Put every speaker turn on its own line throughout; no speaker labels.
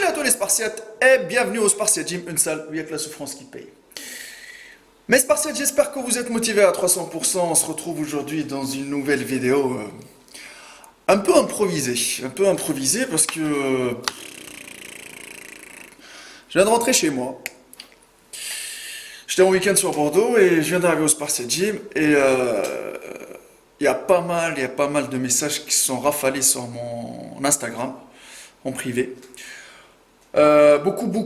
Salut à tous les Spartiates et bienvenue au Spartiate Gym, une salle où il n'y a que la souffrance qui paye. Mes Spartiates, j'espère que vous êtes motivés à 300%. On se retrouve aujourd'hui dans une nouvelle vidéo un peu improvisée parce que je viens de rentrer chez moi. J'étais en week-end sur Bordeaux et je viens d'arriver au Spartiate Gym et il y a pas mal de messages qui sont rafalés sur mon Instagram en privé. Beaucoup de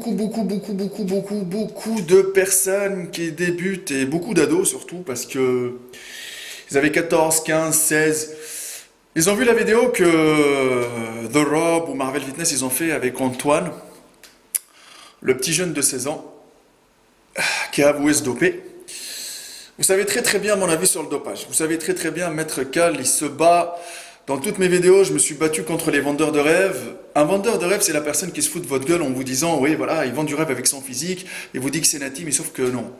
personnes qui débutent et beaucoup d'ados surtout parce que ils avaient 14, 15, 16. Ils ont vu la vidéo que The Rob ou Marvel Fitness ils ont fait avec Antoine, le petit jeune de 16 ans qui a avoué se doper. Vous savez très bien mon avis sur le dopage. Vous savez très bien Maître Cal, il se bat. Dans toutes mes vidéos, je me suis battu contre les vendeurs de rêves. Un vendeur de rêve, c'est la personne qui se fout de votre gueule en vous disant, oui, voilà, il vend du rêve avec son physique, et vous dit que c'est natif, mais sauf que non.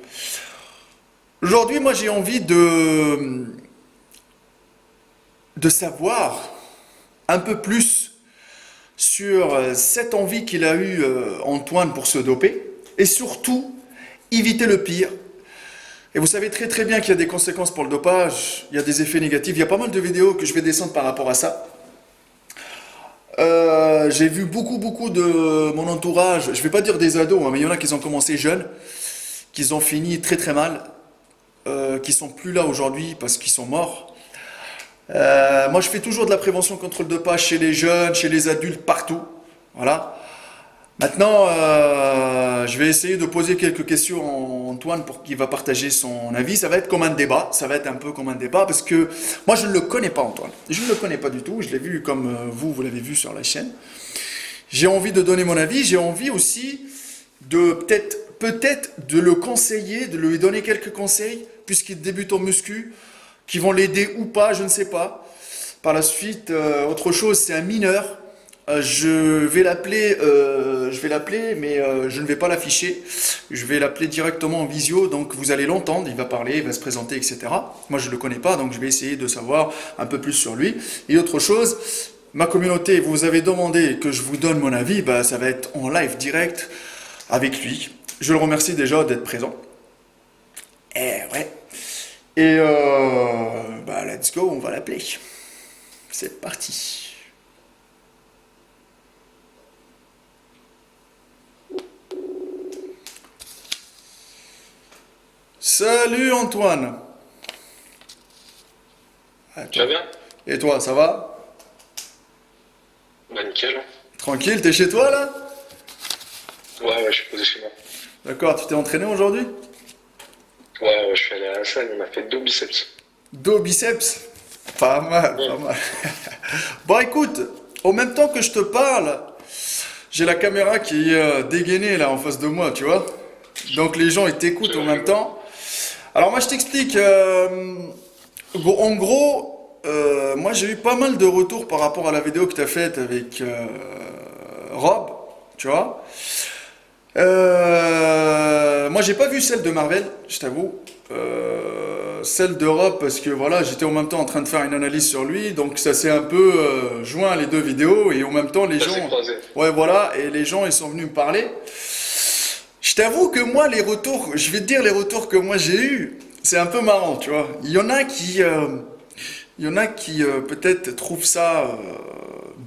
Aujourd'hui, moi, j'ai envie de savoir un peu plus sur cette envie qu'il a eue, Antoine, pour se doper, et surtout, éviter le pire. Et vous savez très bien qu'il y a des conséquences pour le dopage, il y a des effets négatifs, il y a pas mal de vidéos que je vais descendre par rapport à ça. J'ai vu beaucoup de mon entourage, je vais pas dire des ados, hein, mais il y en a qui ont commencé jeunes, qui ont fini très mal, qui sont plus là aujourd'hui parce qu'ils sont morts. Moi je fais toujours de la prévention contre le dopage chez les jeunes, chez les adultes, partout. Voilà. Maintenant, je vais essayer de poser quelques questions à Antoine pour qu'il va partager son avis. Ça va être comme un débat, ça va être un peu comme un débat parce que moi je ne le connais pas Antoine. Je ne le connais pas du tout, je l'ai vu comme vous l'avez vu sur la chaîne. J'ai envie de donner mon avis, j'ai envie aussi de peut-être de le conseiller, de lui donner quelques conseils puisqu'il débute en muscu, qui vont l'aider ou pas, je ne sais pas. Par la suite, autre chose, c'est un mineur. Je vais l'appeler, mais je ne vais pas l'afficher. Je vais l'appeler directement en visio, donc vous allez l'entendre, il va parler, il va se présenter, etc. Moi, je ne le connais pas, donc je vais essayer de savoir un peu plus sur lui. Et autre chose, ma communauté, vous avez demandé que je vous donne mon avis, bah, ça va être en live direct avec lui. Je le remercie déjà d'être présent. Et ouais. Et bah, let's go, on va l'appeler. C'est parti. Salut Antoine.
Tu vas bien?
Et toi, ça va?
Bah nickel.
Tranquille, t'es chez toi là?
Ouais, je suis posé chez moi.
D'accord, tu t'es entraîné aujourd'hui?
Je suis allé à la salle, on a fait dos biceps.
Dos biceps? Pas mal,
Mm.
pas mal. Bon écoute, en même temps que je te parle, j'ai la caméra qui est dégainée là en face de moi, tu vois? Donc les gens ils t'écoutent en même temps. Alors moi je t'explique, en gros, moi j'ai eu pas mal de retours par rapport à la vidéo que tu as faite avec Rob, tu vois. Moi j'ai pas vu celle de Marvel, je t'avoue. Celle de Rob parce que voilà, j'étais en même temps en train de faire une analyse sur lui, donc ça s'est un peu joint les deux vidéos et en même temps les
Ça s'est
gens,
croisé.
ouais voilà, et les gens ils sont venus me parler. Je t'avoue que moi, les retours, je vais te dire les retours que moi j'ai eus, c'est un peu marrant, tu vois. Il y en a qui peut-être trouvent ça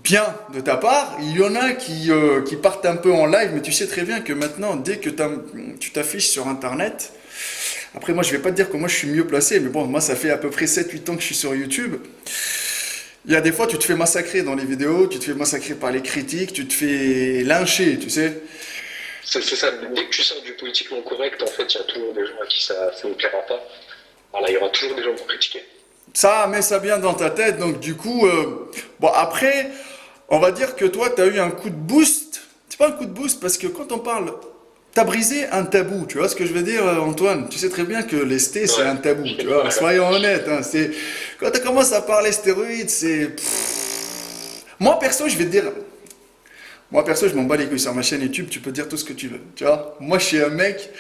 bien de ta part. Il y en a qui partent un peu en live, mais tu sais très bien que maintenant, dès que tu t'affiches sur Internet, après moi je vais pas te dire que moi je suis mieux placé, mais bon, moi ça fait à peu près 7-8 ans que je suis sur YouTube. Il y a des fois, tu te fais massacrer dans les vidéos, tu te fais massacrer par les critiques, tu te fais lyncher, tu sais.
C'est ça, dès que tu sors du politiquement correct, en fait, il y a toujours des gens à qui ça ne plaira pas. Voilà, il y aura toujours des gens pour critiquer.
Ça met ça bien dans ta tête, donc du coup, bon après, on va dire que toi, tu as eu un coup de boost. C'est pas un coup de boost parce que quand on parle, t'as brisé un tabou, tu vois ce que je veux dire, Antoine? Tu sais très bien que les stés, c'est un tabou, tu vois, soyons honnêtes, hein, c'est... Quand tu commences à parler stéroïdes, c'est... Moi, perso, je vais te dire... Moi, perso, je m'en bats les couilles sur ma chaîne YouTube, tu peux dire tout ce que tu veux, tu vois? Moi, je suis un mec...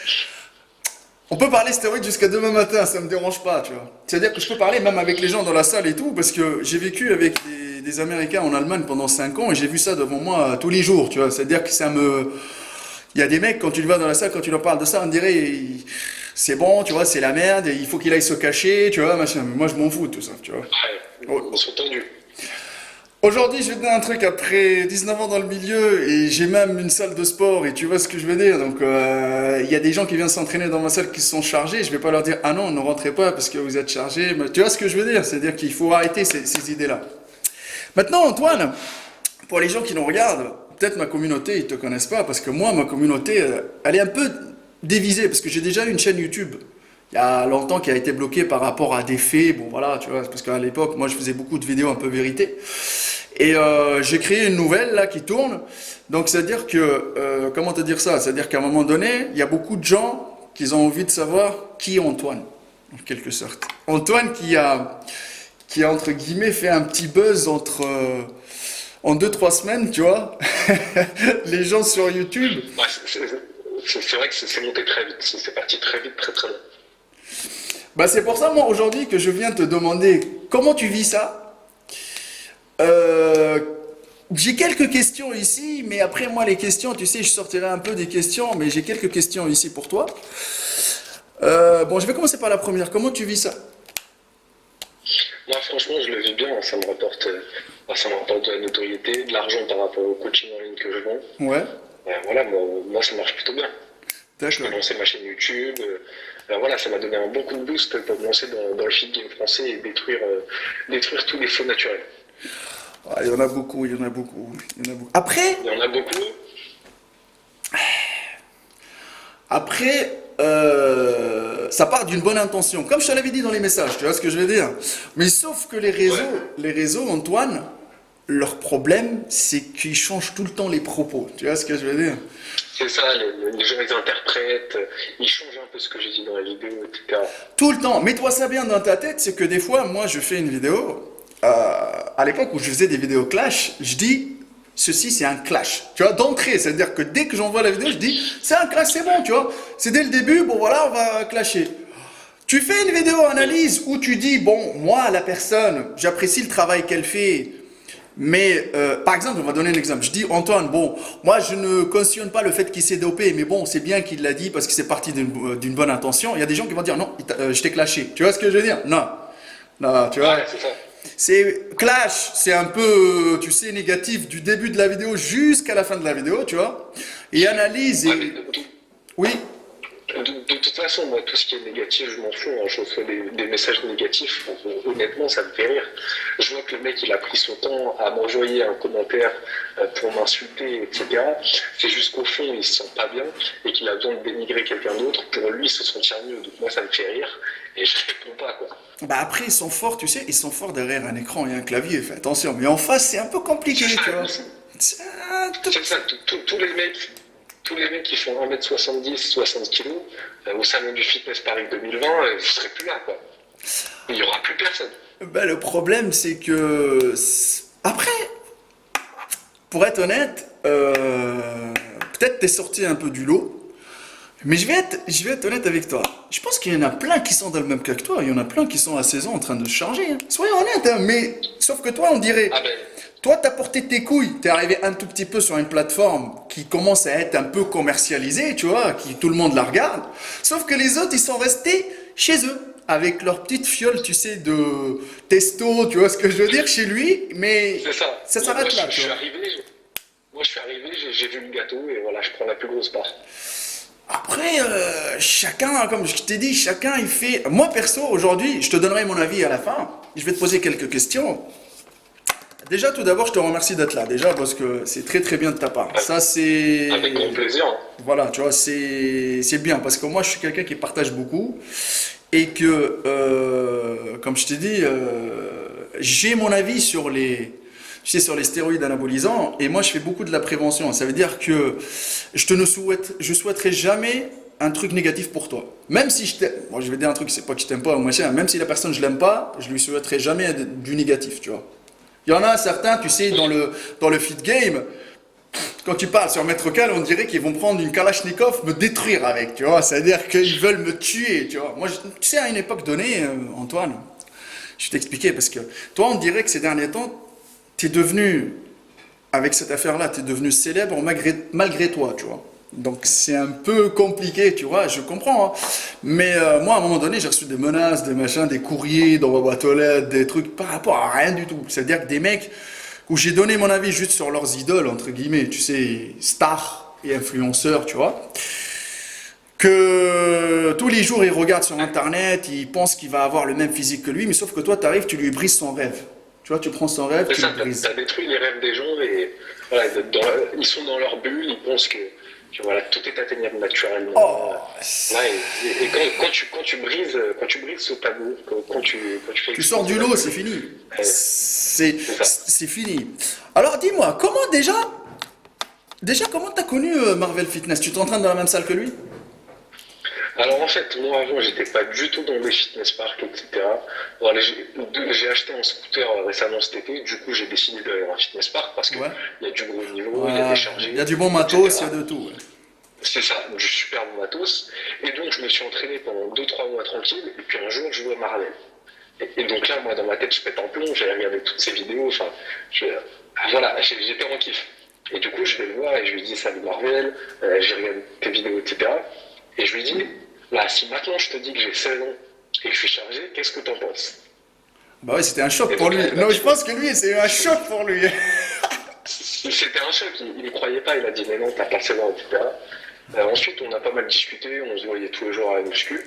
On peut parler stéroïdes jusqu'à demain matin, ça me dérange pas, tu vois. C'est-à-dire que je peux parler même avec les gens dans la salle et tout, parce que j'ai vécu avec des Américains en Allemagne pendant 5 ans et j'ai vu ça devant moi tous les jours, tu vois. C'est-à-dire que ça me... Il y a des mecs, quand tu le vois dans la salle, quand tu leur parles de ça, on dirait, c'est bon, tu vois, c'est la merde, il faut qu'il aille se cacher, tu vois, machin. Mais moi, je m'en fous de tout ça, tu vois.
Ouais,
Oh.
on s'est tendu.
Aujourd'hui, je vais te dire un truc, après 19 ans dans le milieu, et j'ai même une salle de sport, et tu vois ce que je veux dire. Donc, il y a des gens qui viennent s'entraîner dans ma salle qui sont chargés, je vais pas leur dire, ah non, ne rentrez pas parce que vous êtes chargés. Mais tu vois ce que je veux dire? C'est-à-dire qu'il faut arrêter ces idées-là. Maintenant, Antoine, pour les gens qui nous regardent, peut-être ma communauté, ils te connaissent pas, parce que moi, ma communauté, elle est un peu dévisée, parce que j'ai déjà une chaîne YouTube. Il y a longtemps qui a été bloquée par rapport à des faits, bon voilà, tu vois, parce qu'à l'époque, moi je faisais beaucoup de vidéos un peu vérité. Et j'ai créé une nouvelle là qui tourne. Donc c'est-à-dire que, comment te dire ça? C'est-à-dire qu'à un moment donné, il y a beaucoup de gens qui ont envie de savoir qui est Antoine, en quelque sorte. Antoine qui a entre guillemets fait un petit buzz en 2 3 semaines, tu vois. Les gens sur YouTube.
Ouais, c'est vrai que c'est monté très vite. C'est parti très vite, très très loin.
Bah c'est pour ça moi aujourd'hui que je viens te demander comment tu vis ça. Euh, j'ai quelques questions ici, mais après moi les questions, tu sais, je sortirai un peu des questions, mais j'ai quelques questions ici pour toi. Bon, je vais commencer par la première. Comment tu vis ça?
Moi, franchement, je le vis bien. Ça me rapporte de la notoriété, de l'argent par rapport au coaching en ligne que je vends.
Ouais,
Voilà, moi, ça marche plutôt bien. Je peux
d'accord.
lancer ma chaîne YouTube. Voilà, ça m'a donné un bon coup de boost pour me lancer dans le feed game français et détruire tous les faux naturels.
Ah, il y en a beaucoup, il y en a beaucoup, il y en a beaucoup. Après,
Il y en a beaucoup.
ça part d'une bonne intention, comme je te l'avais dit dans les messages, tu vois ce que je veux dire. Mais sauf que
Ouais,
les réseaux, Antoine, leur problème, c'est qu'ils changent tout le temps les propos. Tu vois ce que je veux dire?
c'est ça, les gens ils interprètent, ils changent un peu ce que j'ai dit dans la vidéo, etc.
Tout le temps. Mets-toi ça bien dans ta tête, c'est que des fois, moi, je fais une vidéo. À l'époque où je faisais des vidéos clash, je dis ceci c'est un clash. Tu vois, d'entrée, c'est-à-dire que dès que j'envoie la vidéo, je dis c'est un clash, c'est bon, tu vois. C'est dès le début, bon voilà, on va clasher. Tu fais une vidéo analyse où tu dis bon, moi, la personne, j'apprécie le travail qu'elle fait. Mais par exemple, on va donner un exemple. Je dis Antoine, bon, moi je ne cautionne pas le fait qu'il s'est dopé, mais bon, c'est bien qu'il l'a dit parce que c'est parti d'une bonne intention. Il y a des gens qui vont dire non, je t'ai clashé. Tu vois ce que je veux dire? Non, non, tu vois.
Ouais, c'est ça.
C'est clash, c'est un peu, tu sais, négatif du début de la vidéo jusqu'à la fin de la vidéo, tu vois. Et analyse
Ouais, mais
et oui,
de toute façon, moi, tout ce qui est négatif, je m'en fous. Hein. Je reçois des messages négatifs. Honnêtement, ça me fait rire. Je vois que le mec, il a pris son temps à m'envoyer un commentaire pour m'insulter, etc. C'est juste qu'au fond, il se sent pas bien et qu'il a besoin de dénigrer quelqu'un d'autre pour lui se sentir mieux. Donc moi, ça me fait rire et je réponds pas, quoi.
bah après ils sont forts, tu sais, ils sont forts derrière un écran et un clavier, fais attention. Mais en face, c'est un peu compliqué,
C'est ça,
tu vois. C'est un tout
c'est ça. Tous les mecs qui font 1m70, 60 kilos, au salon du fitness Paris 2020, vous serez plus là, quoi. Il y aura plus personne.
bah, le problème, c'est que après, pour être honnête, peut-être t'es sorti un peu du lot. Mais je vais être honnête avec toi. Je pense qu'il y en a plein qui sont dans le même cas que toi. Il y en a plein qui sont à 16 ans en train de se charger, hein. Soyons honnêtes, hein. Mais sauf que toi, on dirait,
Ah ben,
toi, t'as porté tes couilles. T'es arrivé un tout petit peu sur une plateforme qui commence à être un peu commercialisée, tu vois, qui tout le monde la regarde. Sauf que les autres, ils sont restés chez eux avec leur petite fiole, tu sais, de testo, tu vois ce que je veux dire, chez lui. Mais
c'est ça.
ça
Moi,
s'arrête là,
je
tu
suis
vois.
arrivé, j'ai vu le gâteau et voilà, je prends la plus grosse part.
Après, chacun, comme je t'ai dit, chacun il fait. Moi perso, aujourd'hui, je te donnerai mon avis à la fin. Je vais te poser quelques questions. Déjà, tout d'abord, je te remercie d'être là, déjà, parce que c'est très très bien de ta part. Ça, c'est.
Avec grand plaisir. Hein.
Voilà, tu vois, c'est bien, parce que moi, je suis quelqu'un qui partage beaucoup. Et que, comme je t'ai dit, j'ai mon avis sur tu sais, sur les stéroïdes anabolisants, et moi je fais beaucoup de la prévention. Ça veut dire que je souhaiterais jamais un truc négatif pour toi. Même si je t'aime, moi je vais dire un truc, c'est pas que je t'aime pas ou machin, même si la personne je l'aime pas, je lui souhaiterais jamais du négatif, tu vois. Il y en a certains, tu sais, dans le fit game, quand tu parles sur Maître Cal, on dirait qu'ils vont prendre une Kalachnikov, me détruire avec, tu vois. C'est-à-dire qu'ils veulent me tuer, tu vois. Moi, tu sais, à une époque donnée, Antoine, je vais t'expliquer, parce que toi, on dirait que ces derniers temps, tu es devenu, avec cette affaire-là, tu es devenu célèbre malgré toi, tu vois. Donc c'est un peu compliqué, tu vois, je comprends, hein. Mais moi, à un moment donné, j'ai reçu des menaces, des machins, des courriers dans ma boîte aux lettres, des trucs par rapport à rien du tout. C'est-à-dire que des mecs où j'ai donné mon avis juste sur leurs idoles, entre guillemets, tu sais, stars et influenceurs, tu vois, que tous les jours, il regarde sur Internet, il pense qu'il va avoir le même physique que lui, mais sauf que toi, tu arrives, tu lui brises son rêve. Tu vois, tu prends son rêve,
C'est
tu le
ça,
brises.
t'as détruit les rêves des gens et voilà, ils sont dans leur bulle, ils pensent que voilà, tout est atteignable naturellement.
Oh,
Là, et quand tu brises ce tabou, quand tu fais
tu sors du
exploser la
lot, c'est
bulle,
fini.
euh, c'est ça.
C'est fini. Alors dis-moi, déjà, comment t'as connu Marvel Fitness? Tu t'entraînes dans la même salle que lui?
Alors en fait, moi avant, j'étais pas du tout dans les fitness parks, etc. Voilà, j'ai acheté un scooter récemment cet été, du coup j'ai décidé d'aller dans un fitness park parce qu'il
Ouais.
y a du gros niveau, il y a des
Ouais. Il y a
chargés,
du bon matos, il y a
etc.
de tout. Ouais.
C'est ça, du super bon matos. Et donc je me suis entraîné pendant 2 3 mois tranquille, et puis un jour je vois Marvel. Et donc là, moi dans ma tête, je pète un plomb, j'avais regardé toutes ces vidéos, enfin, voilà, j'étais en kiff. Et du coup, je vais le voir et je lui dis salut Marvel, j'ai regardé tes vidéos, etc. Et je lui dis, là, si maintenant je te dis que j'ai 16 ans et que je suis chargé, qu'est-ce que t'en penses?
Bah ouais, c'était un choc
Et
pour
donc
lui.
là, il m'a
Non,
dit,
je pense que lui, c'est un choc pour lui.
c'était un choc, il ne croyait pas, il a dit mais non, t'as pas 16 ans, etc. Ensuite, on a pas mal discuté, on se voyait tous les jours à la muscu.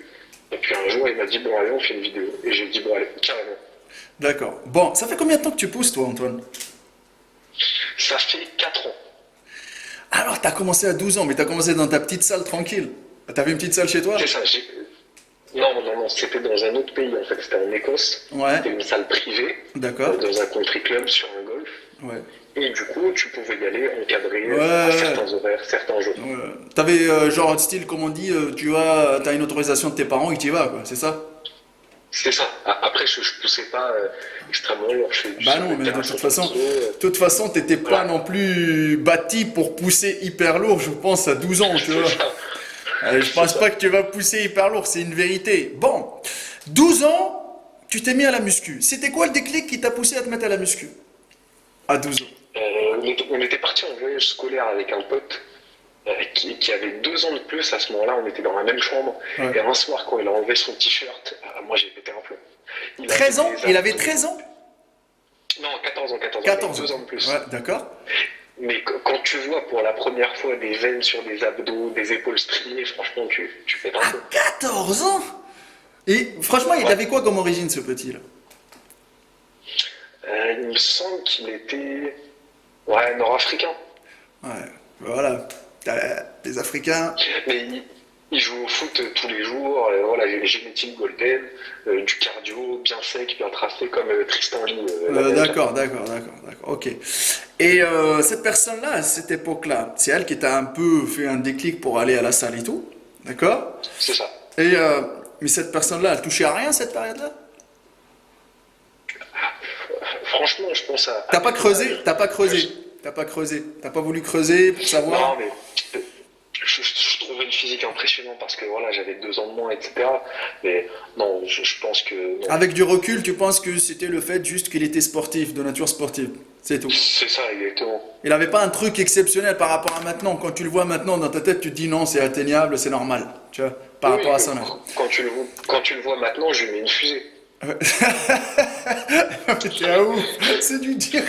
Et puis un jour, il m'a dit bon, allez, on fait une vidéo. Et j'ai dit bon, allez, carrément.
D'accord. Bon, ça fait combien de temps que tu pousses, toi, Antoine?
Ça fait 4 ans.
Alors, t'as commencé à 12 ans, mais t'as commencé dans ta petite salle tranquille. T'avais une petite salle chez toi?
C'est ça, non, non, non, c'était dans un autre pays en fait, c'était en Écosse.
Ouais.
C'était une salle privée,
D'accord.
dans un country club sur un golf.
Ouais.
Et du coup, tu pouvais y aller encadré
Ouais,
à
ouais.
certains horaires, certains jours.
Ouais. T'avais genre style, comme on dit, t'as une autorisation de tes parents et tu y vas, quoi, c'est ça?
C'est ça. Après, je poussais pas extrêmement lourd. Je fais du
Bah non,
soulevé de
mais
terrain
de
à 50 kilos.
toute façon, t'étais pas
Voilà.
non plus bâti pour pousser hyper lourd, je pense, à 12 ans, tu
C'est
vois.
ça.
Je
C'est
pense
ça.
pas que tu vas pousser hyper lourd, c'est une vérité. Bon, 12 ans, tu t'es mis à la muscu. C'était quoi le déclic qui t'a poussé à te mettre à la muscu? À 12 ans.
On était parti en voyage scolaire avec un pote qui avait 2 ans de plus à ce moment-là. On était dans la même chambre.
Ouais.
Et un soir, quand il a enlevé son t-shirt, moi j'ai pété un plomb. Il avait
13 ans?
des
Il avait
abdos.
13 ans?
Non, 14 ans, 14 ans. Il avait
14 ans.
2 ans de plus.
Ouais, d'accord.
Mais quand tu vois pour la première fois des veines sur des abdos, des épaules striées, franchement, tu pètes un
À
peu.
14 ans? Et franchement, il
Ouais.
avait quoi comme origine, ce petit-là?
Il me semble qu'il était ouais, nord-africain.
Ouais, voilà. Les Africains.
Mais il joue au foot tous les jours. Voilà, j'ai les génétiques golden, du cardio bien sec, bien tracé, comme Tristan Lee, l'américain.
D'accord. Ok. Et cette personne-là, à cette époque-là, c'est elle qui t'a un peu fait un déclic pour aller à la salle et tout. D'accord?
C'est ça.
Et mais cette personne-là, elle touchait à rien cette période-là?
Franchement, je pense à
T'as pas
mes
creusé?
images.
T'as pas creusé? T'as pas creusé? T'as pas voulu creuser pour
Non,
savoir?
mais je trouvais une physique impressionnante parce que voilà, j'avais 2 ans de moins, etc. Mais non, je pense que non.
Avec du recul, tu penses que c'était le fait juste qu'il était sportif, de nature sportive. C'est tout.
C'est ça, exactement.
Il n'avait pas un truc exceptionnel par rapport à maintenant. Quand tu le vois maintenant dans ta tête, tu te dis non, c'est atteignable, c'est normal. Tu vois, par
Oui,
rapport à son âge.
quand tu le vois maintenant, je lui mets une fusée.
T'es un ouf, c'est du dire.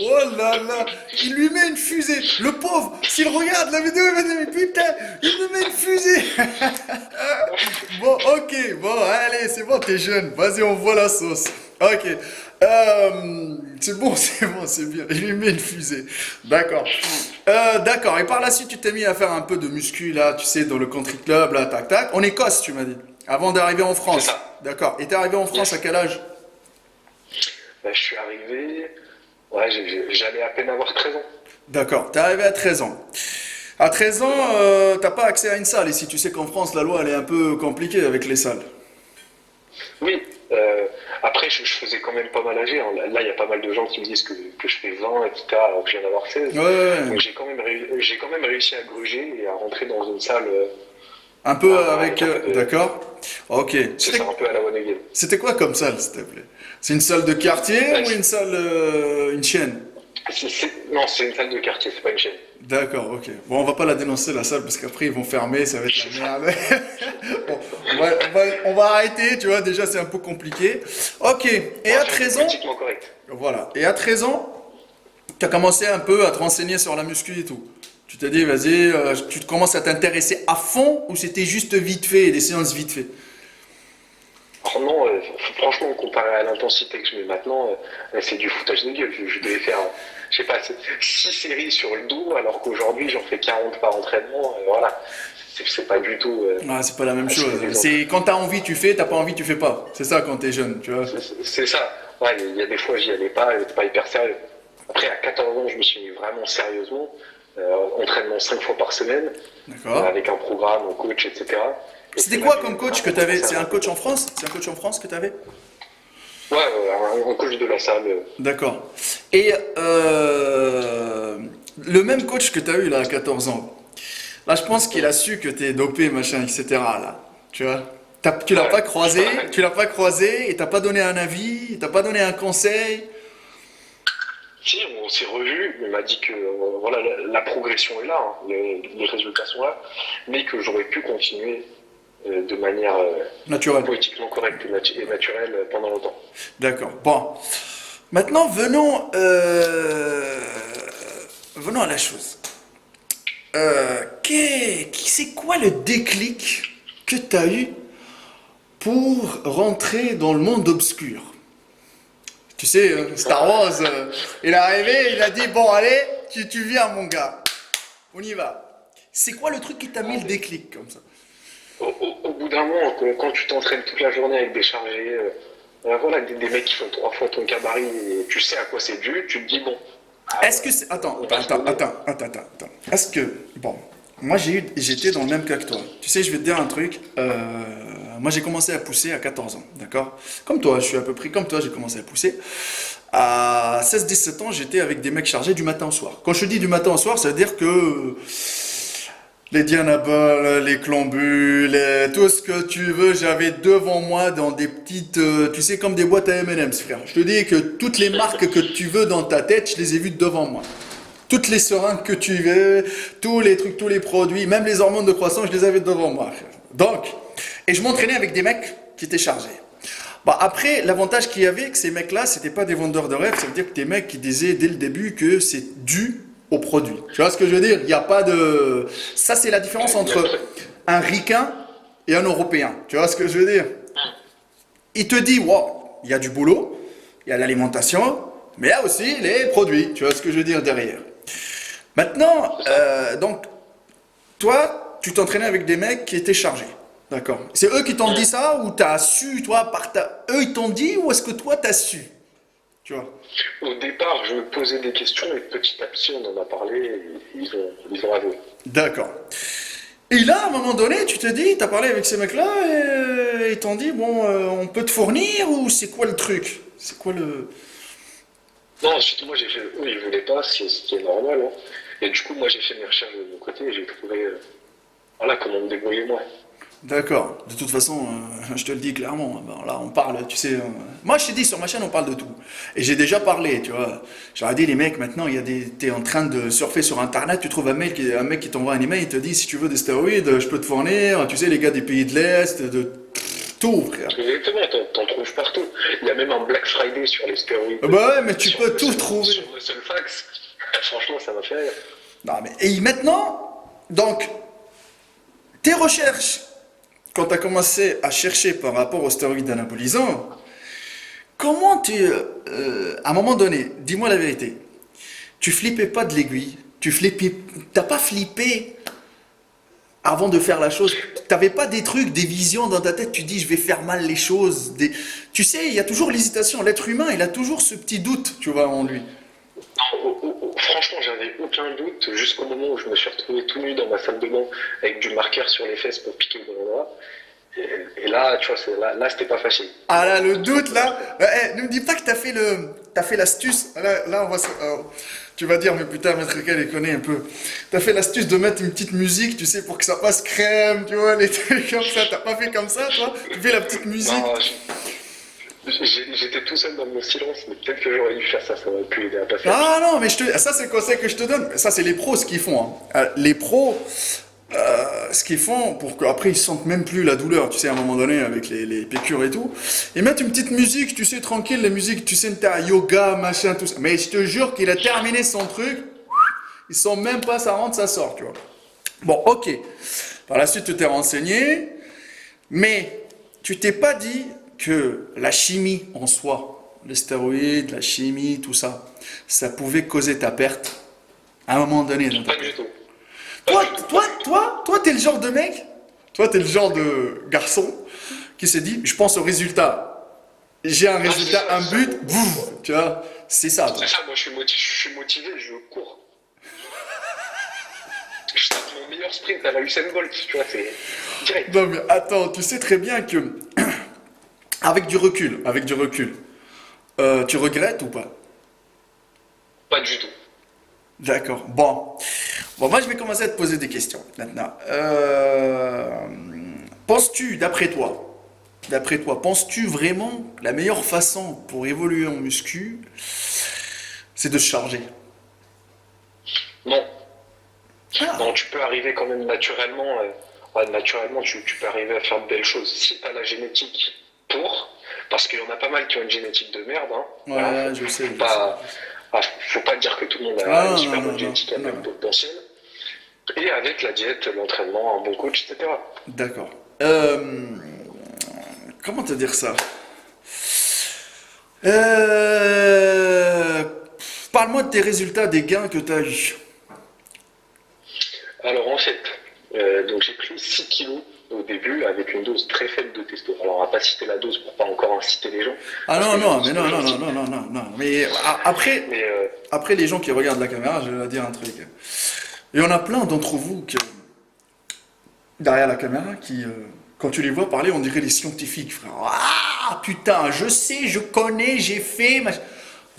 Oh là là, il lui met une fusée. Le pauvre, s'il regarde la vidéo, il va dire mais putain, il me met une fusée. Bon, ok, bon, allez, c'est bon, t'es jeune. Vas-y, on voit la sauce. Ok. C'est bon, c'est bien. Il lui met une fusée. D'accord. D'accord. Et par la suite, tu t'es mis à faire un peu de muscu, là, tu sais, dans le country club, là, tac, tac. En Écosse, tu m'as dit. Avant d'arriver en
C'est
France.
ça.
D'accord. Et t'es arrivé en France à
Yes.
quel âge?
Je suis arrivé. Ouais, j'allais à peine avoir 13 ans.
D'accord. T'es arrivé à 13 ans. À 13 ans, t'as pas accès à une salle ici. Tu sais qu'en France, la loi, elle est un peu compliquée avec les salles.
Oui. Après, je faisais quand même pas mal âgé, hein. Là, il y a pas mal de gens qui me disent que je fais 20, etc., alors que je viens d'avoir 16.
Ouais, ouais,
Donc
ouais.
j'ai quand même réussi à gruger et à rentrer dans une salle
Un peu
avec
avec...
un peu de.
d'accord. Ok.
C'est ça, un peu à la One Again.
C'était quoi comme salle, s'il te plaît? C'est une salle de quartier
Ouais,
ou une salle... une chaîne?
non, c'est une salle de quartier, c'est pas une chaîne.
D'accord, ok. Bon, on va pas la dénoncer, la salle, parce qu'après, ils vont fermer, ça va être
C'est
la
ça.
merde. Bon, on va arrêter, tu vois, déjà, c'est un peu compliqué. Ok. Et
On va
à
faire du
13 ans...
politiquement correct.
Voilà. Et à 13 ans, tu as commencé un peu à te renseigner sur la muscu et tout. Tu t'es dit, vas-y, tu te commences à t'intéresser à fond ou c'était juste vite fait, des séances vite fait?
Alors non, franchement, comparé à l'intensité que je mets maintenant, c'est du foutage de gueule. Je devais faire, je sais pas, 6 séries sur le dos, alors qu'aujourd'hui, j'en fais 40 par entraînement. Voilà, c'est pas du tout.
Ah, c'est pas la même chose.
C'est des
C'est quand t'as envie, tu fais, t'as pas envie, tu fais pas. C'est ça quand t'es jeune, tu vois.
c'est ça. Ouais, il y a des fois, j'y allais pas, j'étais pas hyper sérieux. Après, à 14 ans, je me suis mis vraiment sérieusement. Entraînement 5 fois par semaine,
D'accord.
avec un programme, un coach, etc. Et
C'était
c'est là
quoi
que j'ai
comme coach que
vraiment
t'avais?
commencé à
C'est un coach en
m'impliquer.
France? C'est un coach en France que t'avais?
Ouais, un coach de la salle.
D'accord. Et le même coach que t'as eu là à 14 ans, là je pense qu'il a su que t'es dopé, machin, etc. Là, tu vois. Tu l'as
Ouais,
pas croisé, tu l'as pas croisé, et t'as pas donné un avis, il t'a pas donné un conseil.
si, on s'est revus, il m'a dit que voilà, la progression est là, hein, les résultats sont là, mais que j'aurais pu continuer de manière
Naturel.
politiquement correcte et naturelle pendant longtemps.
D'accord. Bon. Maintenant, venons à la chose. C'est quoi le déclic que tu as eu pour rentrer dans le monde obscur? Tu sais, Star Wars, il est arrivé, il a dit, bon, allez, tu viens, mon gars. On y va. C'est quoi le truc qui t'a mis le déclic comme ça?
Au bout d'un moment, quand tu t'entraînes toute la journée avec des chargés, voilà, des mecs qui font 3 fois ton gabarit et tu sais à quoi c'est dû, tu te dis bon, ah,
Est-ce que c'est...
on va se donner.
Attends. Est-ce que... Bon, moi j'étais dans le même cas que toi. Tu sais, je vais te dire un truc. Moi j'ai commencé à pousser à 14 ans, d'accord? Comme toi, je suis à peu près comme toi, j'ai commencé à pousser. À 16-17 ans, j'étais avec des mecs chargés du matin au soir. Quand je te dis du matin au soir, ça veut dire que les Dianabols, les Clambus, tout ce que tu veux, j'avais devant moi dans des petites, tu sais, comme des boîtes à M&M's, frère. Je te dis que toutes les marques que tu veux dans ta tête, je les ai vues devant moi. Toutes les seringues que tu veux, tous les trucs, tous les produits, même les hormones de croissance, je les avais devant moi, frère. Donc, et je m'entraînais avec des mecs qui étaient chargés. Bah après, l'avantage qu'il y avait, que ces mecs-là, c'était pas des vendeurs de rêves, ça veut dire que des mecs qui disaient dès le début que c'est dû au produit. Tu vois ce que je veux dire? Il n'y a pas de... Ça, c'est la différence entre un Ricain et un Européen. Tu vois ce que je veux dire? Il te dit, wow, il y a du boulot, il y a l'alimentation, mais il y a aussi les produits. Tu vois ce que je veux dire derrière? Maintenant, donc, toi, tu t'entraînais avec des mecs qui étaient chargés. D'accord. C'est eux qui t'ont dit ça ou t'as su, toi, eux ils t'ont dit ou est-ce que toi t'as su? Tu vois.
Au départ, je me posais des questions et petit à petit, on en a parlé et ils ont avoué.
D'accord. Et là, à un moment donné, tu te dis, t'as parlé avec ces mecs-là et ils t'ont dit, bon, on peut te fournir ou c'est quoi le truc? C'est quoi le...
Non, ensuite, moi, j'ai fait, eux, ils voulaient pas, ce qui est normal, hein. Et du coup, moi, j'ai fait mes recherches de mon côté et j'ai trouvé, voilà, comment me débrouiller moi.
D'accord. De toute façon, je te le dis clairement. Ben, là, on parle, tu sais. Moi, je t'ai dit, sur ma chaîne, on parle de tout. Et j'ai déjà parlé, tu vois. J'aurais dit, les mecs, maintenant, il y a des... t'es en train de surfer sur Internet, tu trouves un mec qui t'envoie un email, il te dit, si tu veux des stéroïdes, je peux te fournir. Tu sais, les gars des pays de l'Est, de tout, frère.
Exactement, t'en trouves partout. Il y a même un Black Friday sur les stéroïdes,
Bah ouais, mais tu
sur
peux tout trouver.
Sur Musclefax. Franchement, ça m'a fait rire.
Non, mais... Et maintenant, donc, tes recherches, quand tu as commencé à chercher par rapport aux stéroïdes anabolisants, comment à un moment donné, dis-moi la vérité, tu flippais pas de l'aiguille, t'as pas flippé avant de faire la chose, t'avais pas des trucs, des visions dans ta tête, tu dis je vais faire mal les choses, tu sais, il y a toujours l'hésitation, l'être humain, il a toujours ce petit doute, tu vois, en lui.
Franchement, j'avais aucun doute jusqu'au moment où je me suis retrouvé tout nu dans ma salle de bain avec du marqueur sur les fesses pour piquer au bon endroit. Et là, tu vois, là c'était pas facile.
Ah là, le
C'était
doute
pas
là.
facile.
Ne me dis pas que t'as fait l'astuce. Là, tu vas dire, mais putain, Maître Kel, il connaît un peu. T'as fait l'astuce de mettre une petite musique, tu sais, pour que ça passe crème, tu vois, les trucs comme ça. T'as pas fait comme ça, toi? Tu fais la petite musique.
Non, j'étais tout seul dans mon silence, mais peut-être que j'aurais dû faire ça, ça aurait pu aider à passer à
Ah
autre
non, mais ça, c'est le conseil que je te donne. Ça, c'est les pros ce qu'ils font, hein. Les pros, ce qu'ils font pour qu'après ils sentent même plus la douleur, tu sais, à un moment donné, avec les piqûres et tout. Ils mettent une petite musique, tu sais, tranquille, les musiques, tu sais, t'es à yoga, machin, tout ça. Mais je te jure qu'il a terminé son truc, ils sont même pas, ça rentre, ça sort, tu vois. Bon, ok. Par la suite, tu t'es renseigné, mais tu t'es pas dit que la chimie en soi, les stéroïdes, la chimie, tout ça, ça pouvait causer ta perte à un moment donné dans
chose.
ta
Pas
carrière.
du tout. Pas du tout, pas du tout.
T'es le genre de mec, toi, t'es le genre de garçon qui s'est dit, je pense au résultat. J'ai un
Non,
résultat, un
c'est ça,
but, boum, tu vois, c'est ça, toi.
c'est ça, moi je suis motivé, je cours. Je tape mon meilleur sprint à la Usain Bolt, tu vois, c'est direct.
Non mais attends, tu sais très bien que, avec du recul, tu regrettes ou pas?
Pas du tout.
D'accord. Bon, moi je vais commencer à te poser des questions maintenant. Penses-tu, d'après toi, penses-tu vraiment que la meilleure façon pour évoluer en muscu, c'est de se charger?
Non, non,
Ah,
tu peux arriver quand même naturellement. Ouais, naturellement, tu peux arriver à faire de belles choses. Si tu as la génétique pour, parce qu'il y en a pas mal qui ont une génétique de merde, hein. Voilà,
ouais, je sais,
faut
je sais,
pas,
je sais.
faut pas dire que tout le monde a
Ah
une
non,
super
non,
bonne
non,
génétique, il y a plein de
non.
potentiel. Et avec la diète, l'entraînement, un bon coach, etc.
D'accord. Comment te dire ça? Euh, Parle-moi de tes résultats, des gains que tu as eu.
Alors en fait, donc j'ai pris 6 kilos au début avec une dose très faible de testo. Alors on va pas citer la dose pour pas encore inciter les gens,
Ah
parce
non,
que je
non,
suis
mais
pas
non, non, non,
gentil.
non, non, non, non. Mais
Mais
après les gens qui regardent la caméra, je vais leur dire un truc. Il y en a plein d'entre vous qui, derrière la caméra qui, quand tu les vois parler, on dirait des scientifiques, frère. Ah, putain, je sais, je connais, j'ai fait.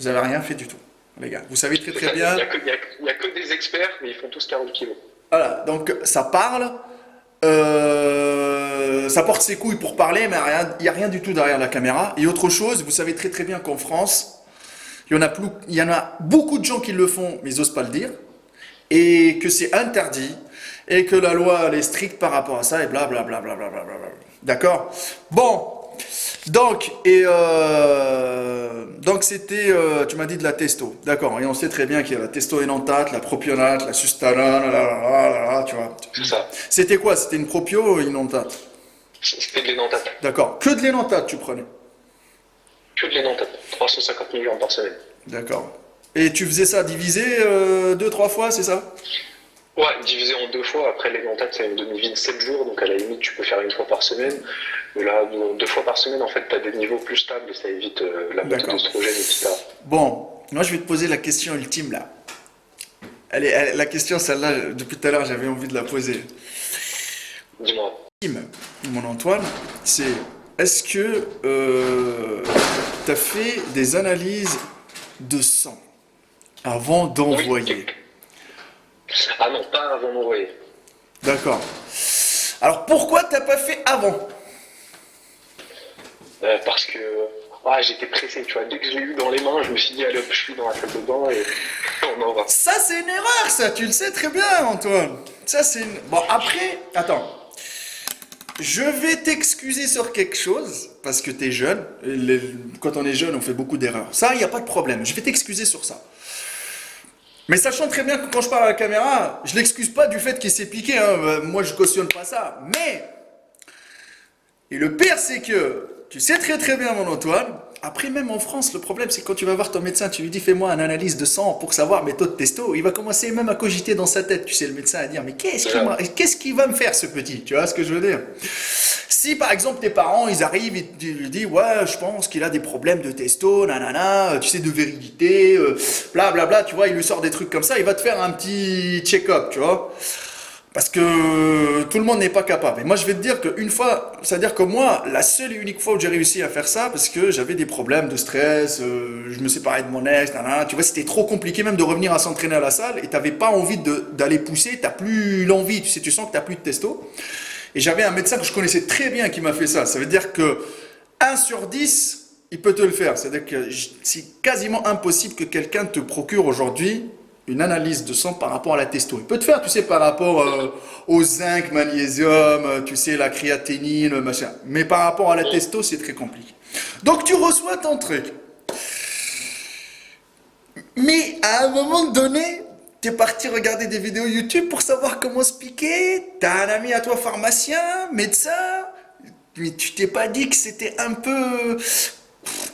Vous avez rien fait du tout, les gars. Vous savez très
c'est
très
ça,
bien.
il y a que des experts, mais ils font tous 40 kilos.
Voilà, donc ça parle, ça porte ses couilles pour parler, mais il n'y a rien du tout derrière la caméra. Et autre chose, vous savez très très bien qu'en France, il y en a beaucoup de gens qui le font, mais ils n'osent pas le dire, et que c'est interdit, et que la loi elle est stricte par rapport à ça, et blablabla. Bla, bla, bla, bla, bla, bla. D'accord. Bon, donc c'était, tu m'as dit de la testo, d'accord, et on sait très bien qu'il y a la testo-énantate, la propionate, la sustanane, tu vois.
C'est ça.
C'était quoi? C'était une propio ou une énantate?
C'était de l'énantate.
D'accord, que de l'énantate tu prenais.
Que de l'énantate. 350 mg par semaine.
D'accord. Et tu faisais ça divisé deux, trois fois, c'est ça?
Ouais, divisé en deux fois. Après, l'énantate, ça a une demi-vie de 7 jours, donc à la limite, tu peux faire une fois par semaine. Mais là, bon, deux fois par semaine, en fait, tu as des niveaux plus stables, ça évite la montée
D'accord.
d'oestrogène, etc.
Bon, moi je vais te poser la question ultime là. La question, celle-là, depuis tout à l'heure, j'avais envie de la poser.
Dis-moi.
Mon Antoine, c'est est-ce que tu as fait des analyses de sang avant
Oui.
d'envoyer?
Ah non, pas avant d'envoyer.
D'accord. Alors pourquoi t'as pas fait avant?
Parce que j'étais pressé, tu vois. Dès que je l'ai eu dans les mains, je me suis dit, allez hop, je suis dans la salle de bain et on en va.
Ça c'est une erreur, ça, tu le sais très bien, Antoine. Ça c'est une... Bon, après, attends. Je vais t'excuser sur quelque chose, parce que t'es jeune. Quand on est jeune, on fait beaucoup d'erreurs. Ça, il n'y a pas de problème. Je vais t'excuser sur ça. Mais sachant très bien que quand je parle à la caméra, je l'excuse pas du fait qu'il s'est piqué, hein. Moi, je cautionne pas ça. Mais, et le pire, c'est que, tu sais très très bien, mon Antoine, après, même en France, le problème, c'est que quand tu vas voir ton médecin, tu lui dis, fais-moi une analyse de sang pour savoir mes taux de testo, il va commencer même à cogiter dans sa tête, tu sais, le médecin, à dire, mais qu'est-ce qu'il va me faire, ce petit? Tu vois ce que je veux dire? Si par exemple tes parents ils arrivent et tu lui dis ouais je pense qu'il a des problèmes de testo, nanana, tu sais de virilité, bla bla bla, tu vois, il lui sort des trucs comme ça, il va te faire un petit check-up, tu vois. Parce que tout le monde n'est pas capable. Et moi, je vais te dire qu'une fois, c'est-à-dire que moi, la seule et unique fois où j'ai réussi à faire ça, parce que j'avais des problèmes de stress, je me séparais de mon ex, nanana, tu vois, c'était trop compliqué même de revenir à s'entraîner à la salle et t'avais pas envie d'aller pousser, t'as plus l'envie, tu sais, tu sens que t'as plus de testo. Et j'avais un médecin que je connaissais très bien qui m'a fait ça. Ça veut dire que 1 sur 10 il peut te le faire. C'est-à-dire que c'est quasiment impossible que quelqu'un te procure aujourd'hui une analyse de sang par rapport à la testo. Il peut te faire, tu sais, par rapport au zinc, magnésium, tu sais, la créatinine, machin. Mais par rapport à la testo, c'est très compliqué. Donc tu reçois ton truc. Mais à un moment donné, t'es parti regarder des vidéos YouTube pour savoir comment se piquer. T'as un ami à toi pharmacien, médecin. Mais tu t'es pas dit que c'était un peu...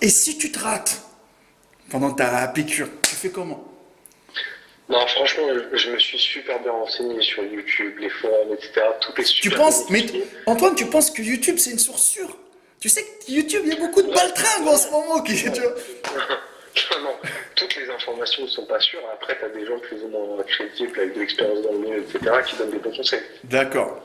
Et si tu te rates pendant ta piqûre, tu fais comment?
Non, franchement, je me suis super bien renseigné sur YouTube, les forums, etc. Tout est
Tu
super bien
penses... Mais
expliqué.
Antoine, tu penses que YouTube, c'est une source sûre? Tu sais que YouTube, il y a beaucoup de
Ouais,
baltringues en ce moment qui... tu vois.
non, non, toutes les informations ne sont pas sûres. Après, tu as des gens plus ou moins crédibles, avec de l'expérience dans le milieu, etc., qui donnent des bons conseils.
D'accord.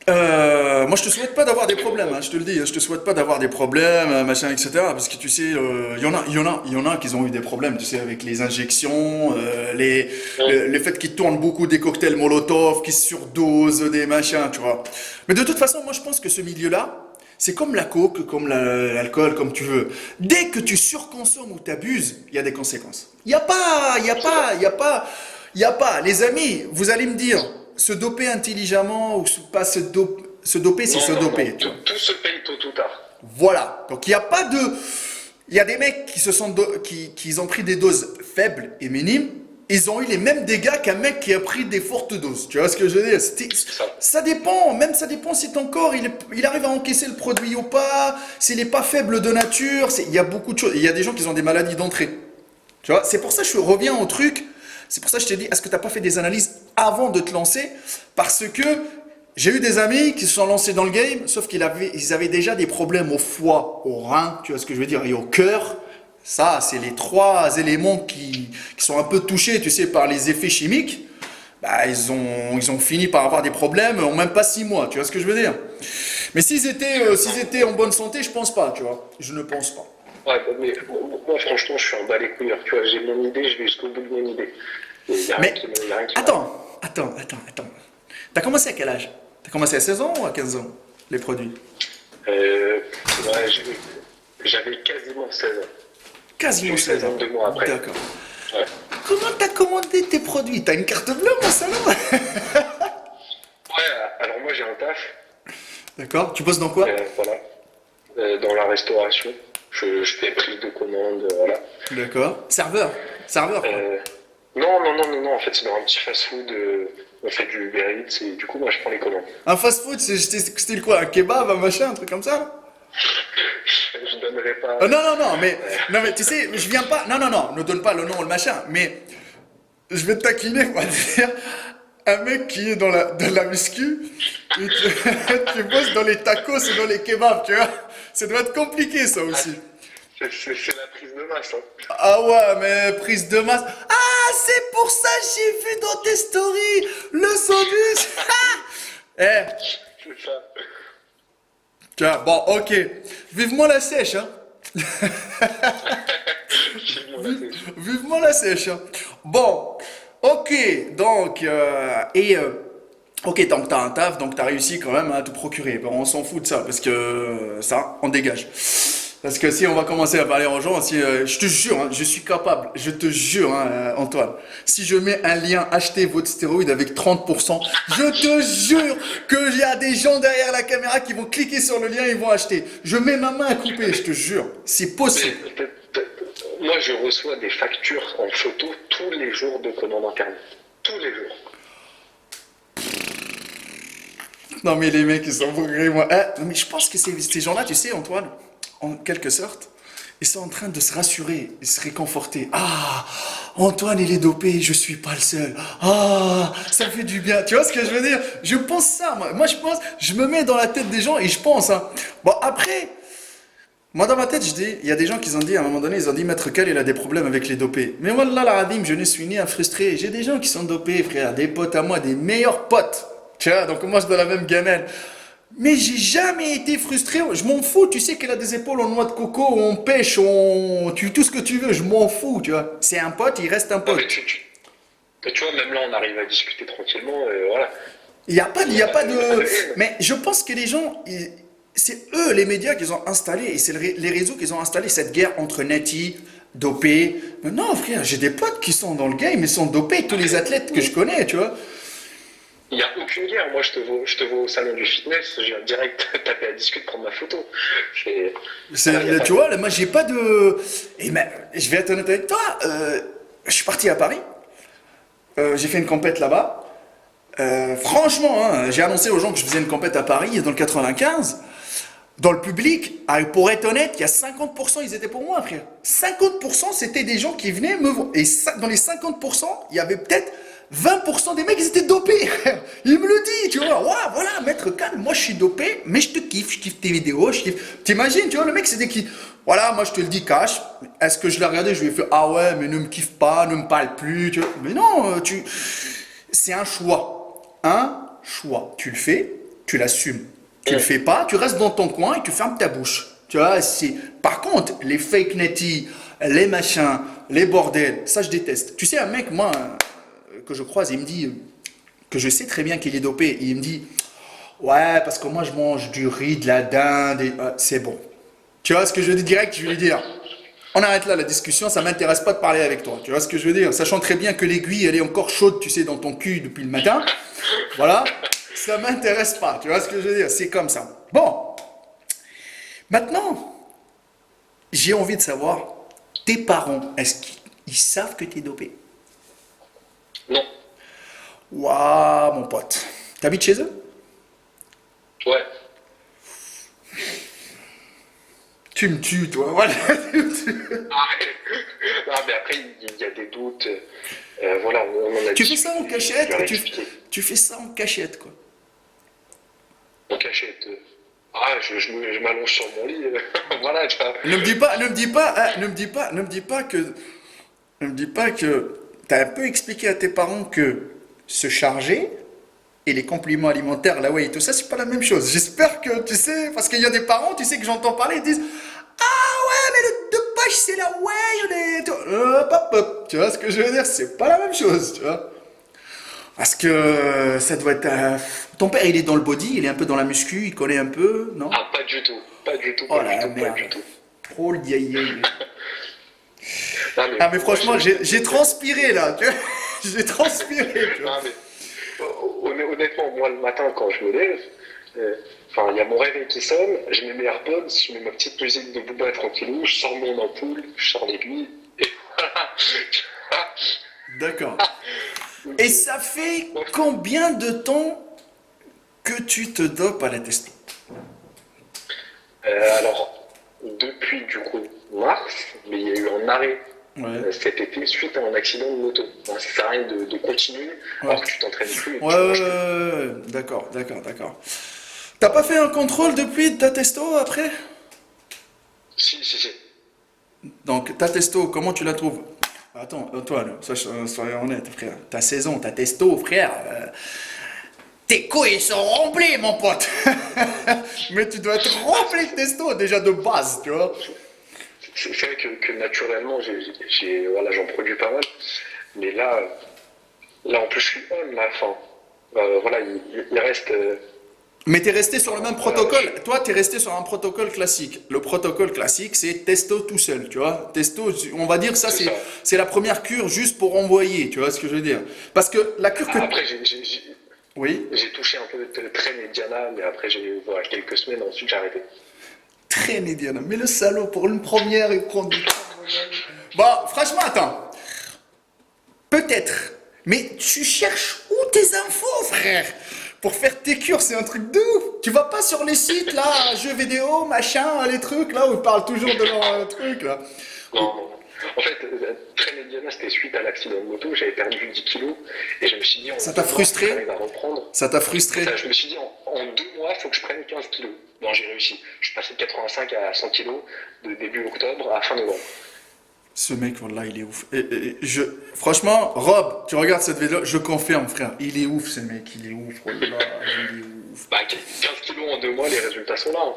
Moi, je te souhaite pas d'avoir des problèmes, hein, je te le dis. Je te souhaite pas d'avoir des problèmes, machin, etc. Parce que tu sais, il y en a qui ont eu des problèmes, tu sais, avec les injections, le fait qu'ils tournent beaucoup des cocktails Molotov, qu'ils surdosent des machins, tu vois. Mais de toute façon, moi, je pense que ce milieu-là, c'est comme la coke, comme l'alcool, comme tu veux. Dès que tu surconsommes ou t'abuses, il y a des conséquences. Il y a pas, il y a pas, il y a pas, il y a pas. Les amis, vous allez me dire, se doper intelligemment ou pas se doper, c'est
Non,
se
non, non,
doper, tu vois.
tout se paye tôt ou tard.
Voilà. Donc il n'y a pas de, il y a des mecs qui se sont qui ont pris des doses faibles et minimes. Ils ont eu les mêmes dégâts qu'un mec qui a pris des fortes doses. Tu vois ce que je veux dire?
Ça.
Ça dépend. Même ça dépend si ton corps il arrive à encaisser le produit ou pas. S'il n'est pas faible de nature. Il y a beaucoup de choses. Il y a des gens qui ont des maladies d'entrée. Tu vois? C'est pour ça que je reviens au truc. C'est pour ça que je t'ai dit, est-ce que tu n'as pas fait des analyses avant de te lancer? Parce que j'ai eu des amis qui se sont lancés dans le game, sauf ils avaient déjà des problèmes au foie, au rein, tu vois ce que je veux dire, et au cœur. Ça, c'est les trois éléments qui sont un peu touchés, tu sais, par les effets chimiques. Bah, ils ont fini par avoir des problèmes en même pas 6 mois, tu vois ce que je veux dire. Mais s'ils étaient en bonne santé, je pense pas, tu vois. Je ne pense pas.
Ouais, bah, mais moi, franchement, je suis un balai couilleur. Tu vois, j'ai mon idée, je vais jusqu'au bout de mon idée. Il n'y a rien
Mais
qui, y a rien qui m'arrête.
attends. T'as commencé à quel âge? T'as commencé à 16 ans ou à 15 ans, les produits?
Euh, ouais, j'avais quasiment 16 ans. J'ai
Quasiment
eu
16
16 ans
ans.
2 mois après.
D'accord.
Ouais.
Comment t'as commandé tes produits? T'as une carte bleue, mon salaud?
Ouais, alors moi j'ai un taf,
D'accord. Tu bosses dans quoi?
voilà, dans la restauration. Je fais prise de commande, voilà.
D'accord. Serveur. Serveur, quoi.
Euh, non, en fait c'est dans un petit fast-food, on fait du Uber Eats et du coup moi je prends les commandes.
Un fast-food, c'est style quoi? Un kebab, un machin, un truc comme ça, là?
Je donnerai pas.
Non, mais tu sais, je viens pas. Non, ne donne pas le nom ou le machin. Mais je vais te taquiner, on va dire. Un mec qui est dans la muscu, et tu bosses dans les tacos ou dans les kebabs, tu vois. Ça doit être compliqué, ça aussi.
C'est la prise de masse, hein.
Ah ouais, mais prise de masse. Ah, c'est pour ça que j'ai vu dans tes stories le sandwich. Eh,
C'est ça.
tiens, bon, ok. Vivement la sèche, hein.
Effectivement, là,
Vivement la sèche, hein. Bon, ok, donc, ok, donc t'as un taf, donc t'as réussi quand même à te procurer. Bon, on s'en fout de ça, parce que ça, on dégage. Parce que si on va commencer à parler aux gens, je te jure, hein, je suis capable, je te jure, hein, Antoine, si je mets un lien acheter votre stéroïde avec 30%, je te jure qu'il y a des gens derrière la caméra qui vont cliquer sur le lien et ils vont acheter. Je mets ma main à couper, je te jure, c'est possible.
moi je reçois des factures en photo tous les jours de commandes internet. Tous les jours.
Non mais les mecs, ils sont vraiment... non, mais je pense que ces gens-là, tu sais, Antoine, en quelque sorte, ils sont en train de se rassurer, de se réconforter. Ah, Antoine, il est dopé, je suis pas le seul. Ah, ça fait du bien. Tu vois ce que je veux dire? Je pense ça, moi. Moi, je pense, je me mets dans la tête des gens et je pense, hein. Bon, après, Moi, dans ma tête, je dis, il y a des gens qui ont dit, à un moment donné, ils ont dit, Maître Cal, il a des problèmes avec les dopés. Mais wallah, la radim, je ne suis ni un frustré. J'ai des gens qui sont dopés, frère, des potes à moi, des meilleurs potes. Tu vois, donc moi, je dans la même gamelle. Mais j'ai jamais été frustré. Je m'en fous. Tu sais qu'il a des épaules en noix de coco, on pêche, on tue tout ce que tu veux. Je m'en fous, tu vois. C'est un pote, il reste un
Non, mais
pote.
tu vois, même là, on arrive à discuter tranquillement, voilà. Il
Il
n'y
y
a
a
pas
pas
de, il y a pas
de.
de haine.
Mais je pense que les gens, c'est eux, les médias, qu'ils ont installé, et c'est les réseaux qu'ils ont installé cette guerre entre Nati, dopés. Mais non, frère, j'ai des potes qui sont dans le game, ils sont dopés, tous les athlètes que je connais, tu vois.
Il n'y a aucune guerre. Moi, je te vois au salon du fitness, je viens direct taper à discuter, prendre ma photo. C'est- Voilà, il n'y a pas
Tu
de.
vois, là, moi, j'ai pas de. Et je vais être honnête avec toi, je suis parti à Paris, j'ai fait une compète là-bas. Franchement, hein, j'ai annoncé aux gens que je faisais une compète à Paris dans le 95. Dans le public, pour être honnête, il y a 50%, ils étaient pour moi, frère. 50%, c'était des gens qui venaient me voir. Et dans les 50%, il y avait peut-être 20% des mecs, ils étaient dopés, frère. Il me le dit, tu vois. Ouais, voilà, maître calme, moi je suis dopé, mais je kiffe tes vidéos, je kiffe. T'imagines, tu vois, le mec, c'était qui. Voilà, moi je te le dis cash. Est-ce que je l'ai regardé, je lui ai fait, ah ouais, mais ne me kiffe pas, ne me parle plus, tu vois. Mais non, c'est un choix. Un choix. Tu le fais, tu l'assumes. Tu le
Hum.
fais pas, tu restes dans ton coin et tu fermes ta bouche. Tu vois, Par contre, les fake netty, les machins, les bordels, ça je déteste. Tu sais, un mec, moi, que je croise, il me dit que je sais très bien qu'il est dopé. Et il me dit, ouais, parce que moi je mange du riz, de la dinde, c'est bon. Tu vois ce que je dis direct, je vais lui dire, on arrête là la discussion, ça m'intéresse pas de parler avec toi. Tu vois ce que je veux dire? Sachant très bien que l'aiguille, elle est encore chaude, tu sais, dans ton cul depuis le matin. Voilà, ça m'intéresse pas. Tu vois ce que je veux dire? C'est comme ça. Bon, maintenant, j'ai envie de savoir, tes parents, est-ce qu'ils savent que tu es dopé?
Non.
Waouh, mon pote. T'habites chez eux?
Ouais.
Tu me tues, toi. Voilà.
Ah, non, mais après, il y a des doutes. Voilà, on en a
Tu fais ça en
discuté. Je
cachette
leur
et
ai expliqué.
tu fais ça en cachette, quoi.
En cachette. Ah, je m'allonge sur mon lit. Voilà, tu vois.
Ne me dis pas, ne me dis pas, hein, ne me dis pas que, ne me dis pas que t'as un peu expliqué à tes parents que se charger et les compliments alimentaires, la whey et tout ça, c'est pas la même chose. J'espère que tu sais, parce qu'il y a des parents, tu sais, que j'entends parler, ils disent, ah ouais, mais le dopage c'est la whey, hop, hop, hop. Tu vois ce que je veux dire? C'est pas la même chose, tu vois. Parce que ça doit être. Ton père, il est dans le body, il est un peu dans la muscu, il connaît un peu, non?
Ah, pas du tout. Pas du tout,
Oh
pas du
la
tout, pas
merde.
du tout.
Oh, aïe.
Non, mais
Ah, mais
moi,
franchement, j'ai transpiré là, tu vois. J'ai transpiré, tu vois.
non, mais honnêtement, moi, le matin, quand je me lève, euh, enfin, il y a mon réveil qui sonne, je mets mes AirPods, je mets ma petite musique de Booba tranquillou, je sors mon ampoule, je sors l'aiguille, et voilà.
D'accord. Et ça fait combien de temps que tu te dopes à la testo?
Alors, depuis du coup mars, mais il y a eu un arrêt
Ouais.
cet été suite à un accident de moto. Bon, ça sert à rien de continuer
Ouais.
alors que tu t'entraînes plus et que
Ouais,
tu
ouais,
manges plus.
ouais, ouais. D'accord, d'accord, d'accord. T'as pas fait un contrôle depuis de ta testo après?
Si, si, si.
Donc, ta testo, comment tu la trouves? Attends, Antoine, soyons honnêtes, frère. Ta saison, ta testo, frère. Tes couilles sont remplies, mon pote. Mais tu dois être rempli de testo déjà de base, tu vois.
C'est vrai que naturellement, voilà, j'en produis pas mal. Mais là en plus, je suis on, là, enfin, voilà, il reste,
Mais t'es resté sur le même
voilà,
protocole. Toi, t'es resté sur un protocole classique. Le protocole classique, c'est testo tout seul, tu vois. Testo, on va dire ça,
c'est ça.
c'est la première cure juste pour envoyer, tu vois ce que je veux dire. Parce que la cure que...
Après,
Oui,
j'ai touché un peu de traîne et Diana, mais après, voilà, quelques semaines, ensuite, j'ai arrêté.
traîner Diana. Mais le salaud, pour une première, il prend du temps. Bon, franchement, attends. Peut-être. Mais tu cherches où tes infos, frère? Pour faire tes cures, c'est un truc de ouf. Tu vas pas sur les sites, là, jeux vidéo, machin, les trucs, là, où ils parlent toujours de leur truc, là.
Non, non. En fait, traîne et Diana, c'était suite à l'accident de moto, j'avais perdu 10 kilos, et je me suis dit, en
Ça t'a
2 mois, faut que
frustré?
j'arrive à reprendre.
Ça t'a
C'est
frustré?
ça, je me suis dit, en 2 mois, il faut que je prenne 15 kilos. Bon, j'ai réussi. Je suis passé de 85 à 100 kilos de début octobre à fin novembre.
Ce mec, voilà, il est ouf. Franchement, Rob, tu regardes cette vidéo, je confirme, frère. Il est ouf, ce mec, il est ouf. Oh là là, il est ouf.
Bah, 15 kilos en 2 mois, les résultats sont là, hein.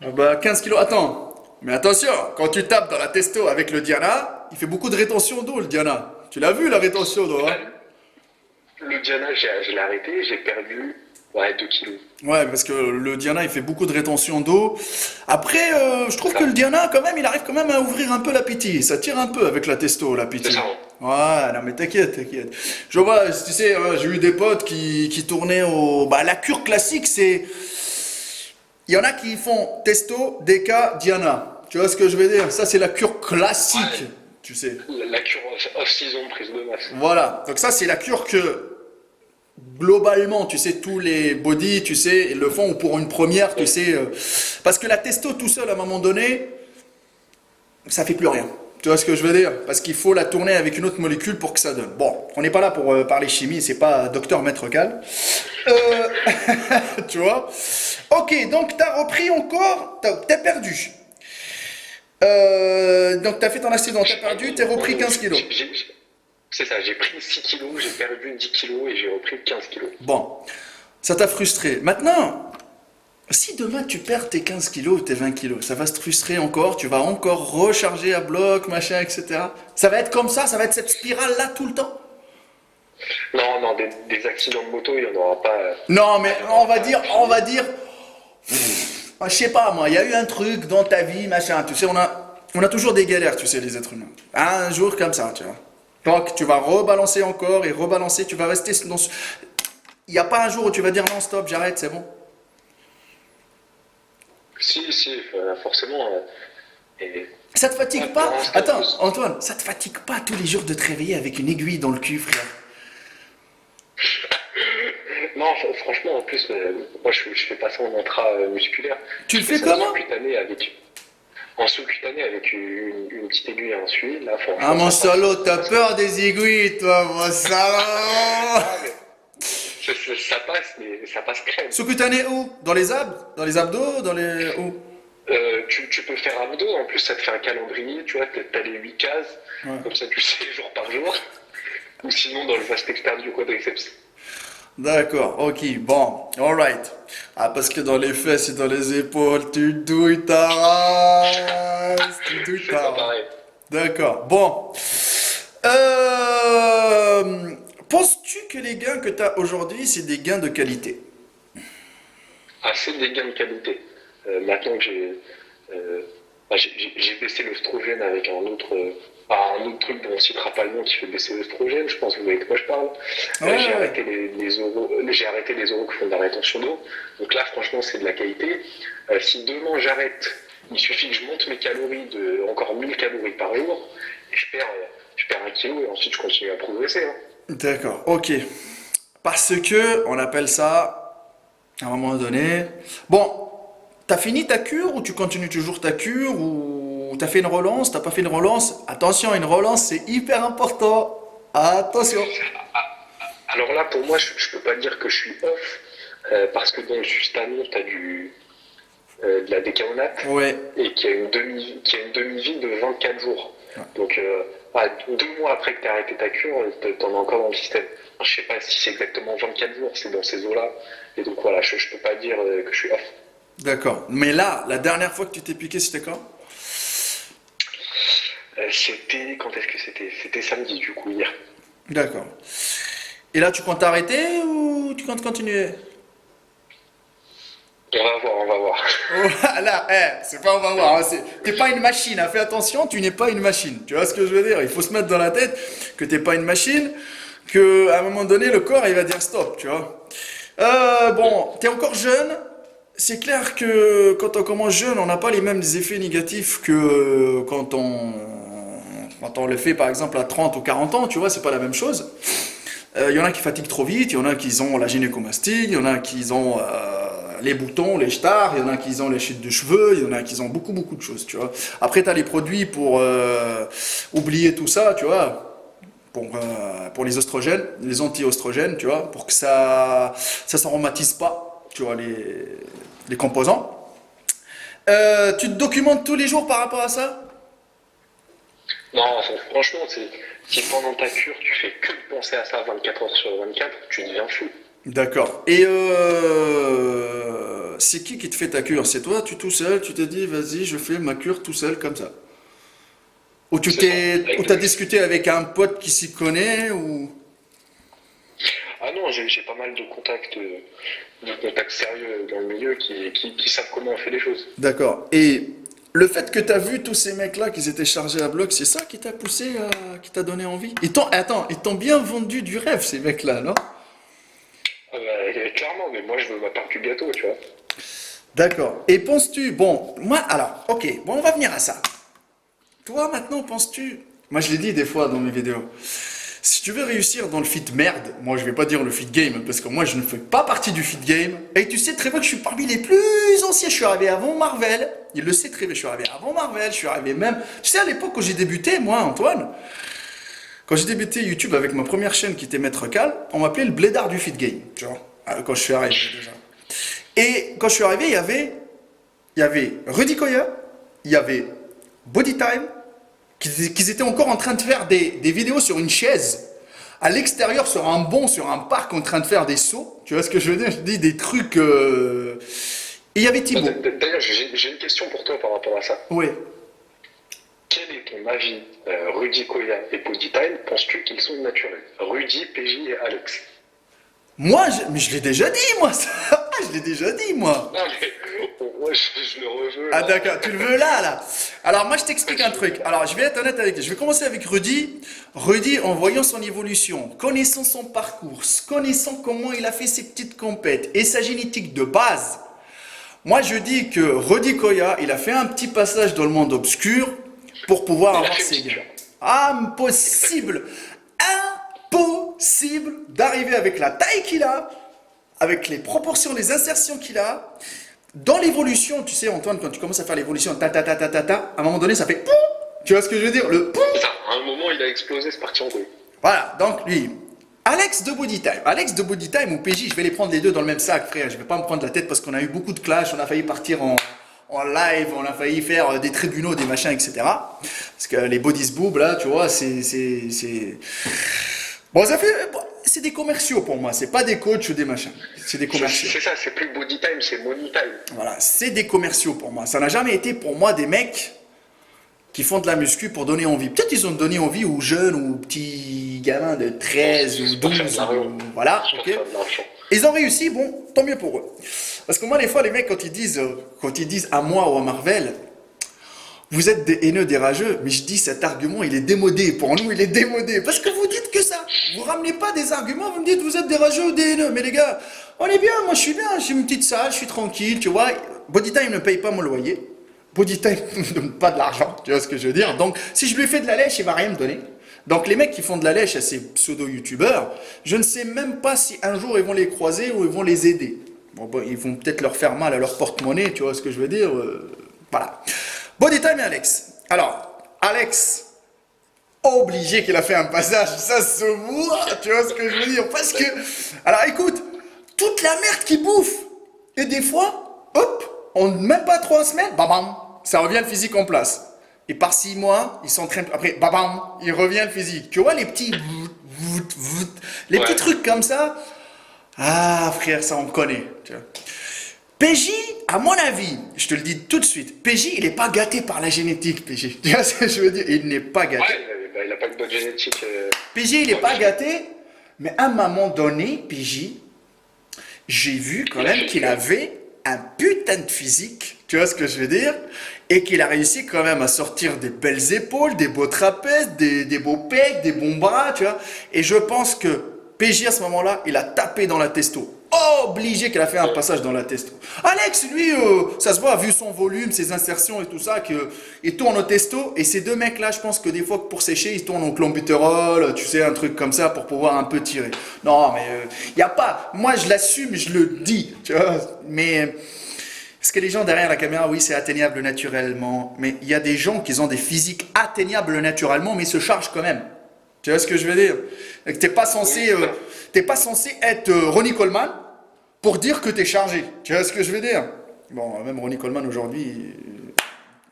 Ah bah, 15 kilos, attends. Mais attention, quand tu tapes dans la testo avec le Diana, il fait beaucoup de rétention d'eau, le Diana. Tu l'as vu, la rétention d'eau, hein?
Le Diana, je l'ai arrêté, j'ai perdu 2 kilos.
Ouais, parce que le Diana, il fait beaucoup de rétention d'eau. Après, je trouve que le Diana, quand même, il arrive quand même à ouvrir un peu l'appétit. Ça tire un peu avec la testo,
C'est
l'appétit.
ça, hein.
Ouais, non mais t'inquiète, t'inquiète. Je vois, tu sais, j'ai eu des potes qui tournaient au... Bah, la cure classique, c'est... Il y en a qui font testo, DK, Diana. Tu vois ce que je veux dire? Ça, c'est la cure classique,
Ouais,
tu sais.
la cure off-season, prise de masse.
Voilà. Donc ça, c'est la cure que globalement, tu sais, tous les body, tu sais, ils le font ou pour une première, tu
Oui.
sais. Parce que la testo tout seul, à un moment donné, ça fait plus rien. Tu vois ce que je veux dire? Parce qu'il faut la tourner avec une autre molécule pour que ça donne. Bon, on n'est pas là pour parler chimie, c'est pas docteur Maître Cal. Euh, tu vois? Ok, donc tu as repris encore, t'as perdu. Donc tu as fait ton accident, tu as perdu, tu as repris 15 kilos.
C'est ça, j'ai pris 6 kilos, j'ai perdu 10 kilos et j'ai repris 15 kilos.
Bon, ça t'a frustré. Maintenant, si demain tu perds tes 15 kilos ou tes 20 kilos, ça va te frustrer encore, tu vas encore recharger à bloc, machin, etc. Ça va être comme ça va être cette spirale-là tout le temps.
Non, non, des accidents de moto, il n'y en aura pas.
Non, mais
Il y en aura pas.
on va dire, je sais pas moi, il y a eu un truc dans ta vie, machin, tu sais, on a toujours des galères, tu sais, les êtres humains. Un jour comme ça, tu vois. Donc tu vas rebalancer encore et rebalancer, tu vas rester dans... Il n'y a pas un jour où tu vas dire non, stop, j'arrête, c'est bon.
Si, forcément. Et
Ça te fatigue
pour
pas?
l'instant,
Attends, Antoine, ça te fatigue pas tous les jours de te réveiller avec une aiguille dans le cul, frère?
non, franchement, en plus, moi je fais pas ça en intra-musculaire.
Tu
Je
le
fais
fais
ça
comment?
en sous-cutané avec une petite aiguille à un suivi. Là,
Ah
franchement,
mon
ça passe.
salaud, t'as peur des aiguilles, toi, mon salaud!
Ah, mais ça passe, mais ça passe crème.
Sous-cutané où? Dans les abs? Dans les abdos? Dans les... Où?
Tu peux faire abdos, en plus ça te fait un calendrier, tu vois, t'as les 8 cases,
Ouais.
comme ça tu sais jour par jour. Ou sinon dans le vaste externe du quadriceps.
D'accord, ok, bon, alright. Ah, parce que dans les fesses et dans les épaules, tu douilles ta race, tu douilles
C'est
ta
pas
race.
pareil.
D'accord, bon. Euh, Penses-tu que les gains que tu as aujourd'hui, c'est des gains de qualité?
Assez des gains de qualité. Maintenant que euh, j'ai baissé l'œstrogène avec un autre truc dont on ne citera pas le nom qui fait baisser l'œstrogène, je pense que vous voyez de quoi je parle.
Ouais,
J'ai
ouais.
arrêté j'ai arrêté les oraux qui font de la rétention d'eau. Donc là, franchement, c'est de la qualité. Si demain j'arrête, il suffit que je monte mes calories de encore 1000 calories par jour et je perds 1 kilo et ensuite je continue à progresser, hein.
D'accord, ok. Parce que, on appelle ça, à un moment donné... Bon, t'as fini ta cure ou tu continues toujours ta cure ou t'as fait une relance, t'as pas fait une relance? Attention, une relance, c'est hyper important. Attention.
Alors là, pour moi, je ne peux pas dire que je suis off, parce que dans le Sustanon, tu as de la décaonate
Ouais.
et qui a une demi-vie de 24 jours. Donc, 2 mois après que tu as arrêté ta cure, tu en as encore dans le système. Alors, je sais pas si c'est exactement 24 jours, c'est dans ces eaux-là. Et donc voilà, je ne peux pas dire que je suis off.
D'accord. Mais là, la dernière fois que tu t'es piqué, c'était quand?
Quand est-ce que c'était? C'était samedi, du coup, hier.
D'accord. Et là, tu comptes arrêter ou tu comptes continuer?
On va voir, on va voir.
Voilà, c'est pas on va voir, hein, t'es pas une machine, hein, fais attention, tu n'es pas une machine. Tu vois ce que je veux dire? Il faut se mettre dans la tête que t'es pas une machine, que à un moment donné, le corps, il va dire stop, tu vois. Bon, t'es encore jeune. C'est clair que quand on commence jeune, on n'a pas les mêmes effets négatifs que quand on le fait par exemple à 30 ou 40 ans, tu vois, c'est pas la même chose. Il y en a qui fatiguent trop vite, il y en a qui ont la gynécomastie, il y en a qui ont les boutons, les stars, il y en a qui ont les chutes de cheveux, il y en a qui ont beaucoup beaucoup de choses, tu vois. Après, tu as les produits pour oublier tout ça, tu vois, pour les oestrogènes, les anti-oestrogènes, tu vois, pour que ça s'aromatise pas, tu vois, les composants. Tu te documentes tous les jours par rapport à ça?
Non, enfin, franchement, si pendant ta cure, tu fais que de penser à ça 24 heures sur 24, tu deviens fou.
D'accord. Et c'est qui te fait ta cure? C'est toi, tu tout seul, tu te dis, vas-y, je fais ma cure tout seul comme ça.
C'est ça.
Ou t'as discuté avec un pote qui s'y connaît ou...
Ah non, j'ai pas mal de contacts sérieux dans le milieu qui savent comment on fait les choses.
D'accord. Et le fait que tu as vu tous ces mecs-là qui étaient chargés à bloc, c'est ça qui t'a poussé, qui t'a donné envie? Attends, ils t'ont bien vendu du rêve, ces mecs-là, non?
Ah bah, clairement, mais moi je veux ma part du gâteau, tu vois.
D'accord. Et penses-tu, bon, moi, alors, ok, bon, on va venir à ça. Toi, maintenant, penses-tu, moi je l'ai dit des fois dans mes vidéos, si tu veux réussir dans le fit merde, moi je vais pas dire le fit game, parce que moi je ne fais pas partie du fit game, et tu sais très bien que je suis parmi les plus anciens, je suis arrivé avant Marvel, il le sait très bien, je suis arrivé avant Marvel, je suis arrivé même, tu sais à l'époque quand j'ai débuté, moi Antoine, quand j'ai débuté YouTube avec ma première chaîne qui était Maître Cal, on m'appelait le blédard du fit game, tu vois, quand je suis arrivé déjà. Et quand je suis arrivé, il y avait Rudy Koya, il y avait Body Time, qu'ils étaient encore en train de faire des vidéos sur une chaise, à l'extérieur, sur un banc, sur un parc, en train de faire des sauts. Tu vois ce que je veux dire? Je dis des trucs. Et il y avait Thibaut.
D'ailleurs, j'ai une question pour toi par rapport à ça.
Oui.
Quel est ton avis, Rudy Koya et Bodytime, penses-tu qu'ils sont naturels? Rudy, PJ et Alex.
Moi, mais je l'ai déjà dit, moi, ça. Je l'ai déjà dit, moi.
Non mais, moi je le reveux
Ah
là.
d'accord, tu le veux là, là. Alors moi je t'explique un truc. Alors je vais être honnête avec toi. Je vais commencer avec Rudy. Rudy, en voyant son évolution, connaissant son parcours, connaissant comment il a fait ses petites compètes et sa génétique de base, moi je dis que Rudy Koya, il a fait un petit passage dans le monde obscur pour pouvoir
Il a
avoir
fait une
ses
petite
gains.
cure.
Impossible, impossible d'arriver avec la taille qu'il a, avec les proportions, les insertions qu'il a. Dans l'évolution, tu sais, Antoine, quand tu commences à faire l'évolution, à un moment donné, ça fait poum. Tu vois ce que je veux dire? Le poum.
C'est ça, à un moment il a explosé, c'est parti en couille.
Voilà, donc lui, Alex de Bodytime. Alex de Bodytime ou PJ, je vais les prendre les deux dans le même sac, frère. Je vais pas me prendre la tête parce qu'on a eu beaucoup de clash, on a failli partir en live, on a failli faire des tribunaux, des machins, etc. Parce que les bodies boob, là, tu vois, Bon, ça fait. Bon, c'est des commerciaux pour moi, c'est pas des coachs ou des machins. C'est des commerciaux.
C'est ça, c'est plus Bodytime, c'est Moneytime.
Voilà, c'est des commerciaux pour moi. Ça n'a jamais été pour moi des mecs qui font de la muscu pour donner envie. Peut-être ils ont donné envie aux jeunes ou aux petits gamins de 13 ou
C'est pour faire de
12.
l'argent.
Voilà,
C'est pour
ok.
faire de l'argent.
Ils ont réussi, bon, tant mieux pour eux. Parce que moi, des fois, les mecs, quand ils disent à moi ou à Marvel, vous êtes des haineux, des rageux, mais je dis cet argument, il est démodé. Pour nous, il est démodé. Parce que vous dites que ça. Vous ramenez pas des arguments, vous me dites vous êtes des rageux ou des haineux. Mais les gars, on est bien, moi je suis bien, j'ai une petite salle, je suis tranquille, tu vois. Bodytime ne paye pas mon loyer. Bodytime ne me donne pas de l'argent, tu vois ce que je veux dire. Donc, si je lui fais de la lèche, il va rien me donner. Donc, les mecs qui font de la lèche à ces pseudo-youtubeurs, je ne sais même pas si un jour ils vont les croiser ou ils vont les aider. Bon, ils vont peut-être leur faire mal à leur porte-monnaie, tu vois ce que je veux dire. Voilà. Bodytime et Alex. Alors, Alex, obligé qu'il a fait un passage, ça se voit, tu vois ce que je veux dire. Parce que, alors écoute, toute la merde qu'il bouffe, et des fois, hop, en même pas 3 semaines, bam, ça revient le physique en place. Et par 6 mois, il s'entraîne, après, bam, il revient le physique. Tu vois les petits, les petits
Ouais.
trucs comme ça. Ah frère, ça on connaît. Tu vois. PJ, à mon avis, je te le dis tout de suite, PJ, il n'est pas gâté par la génétique, PJ. Tu vois ce que je veux dire? Il n'est pas gâté.
Ouais, il a pas de bonne génétique.
PJ, il n'est pas gâté, mais à un moment donné, PJ, j'ai vu quand même qu'il avait un putain de physique, tu vois ce que je veux dire? Et qu'il a réussi quand même à sortir des belles épaules, des beaux trapèzes, des beaux pecs, des bons bras, tu vois? Et je pense que PJ, à ce moment-là, il a tapé dans la testo. Obligé qu'elle a fait un passage dans la testo. Alex, lui, ça se voit, vu son volume, ses insertions et tout ça, qu'il tourne au testo. Et ces deux mecs-là, je pense que des fois, pour sécher, ils tournent au clenbuterol, tu sais, un truc comme ça, pour pouvoir un peu tirer. Non, mais il n'y a pas. Moi, je l'assume, je le dis, tu vois. Mais parce que les gens derrière la caméra, oui, c'est atteignable naturellement. Mais il y a des gens qui ont des physiques atteignables naturellement, mais ils se chargent quand même. Tu vois ce que je veux dire? Tu n'es pas censé, t'es pas censé être Ronnie Coleman pour dire que tu es chargé. Tu vois ce que je veux dire? Bon, même Ronnie Coleman aujourd'hui,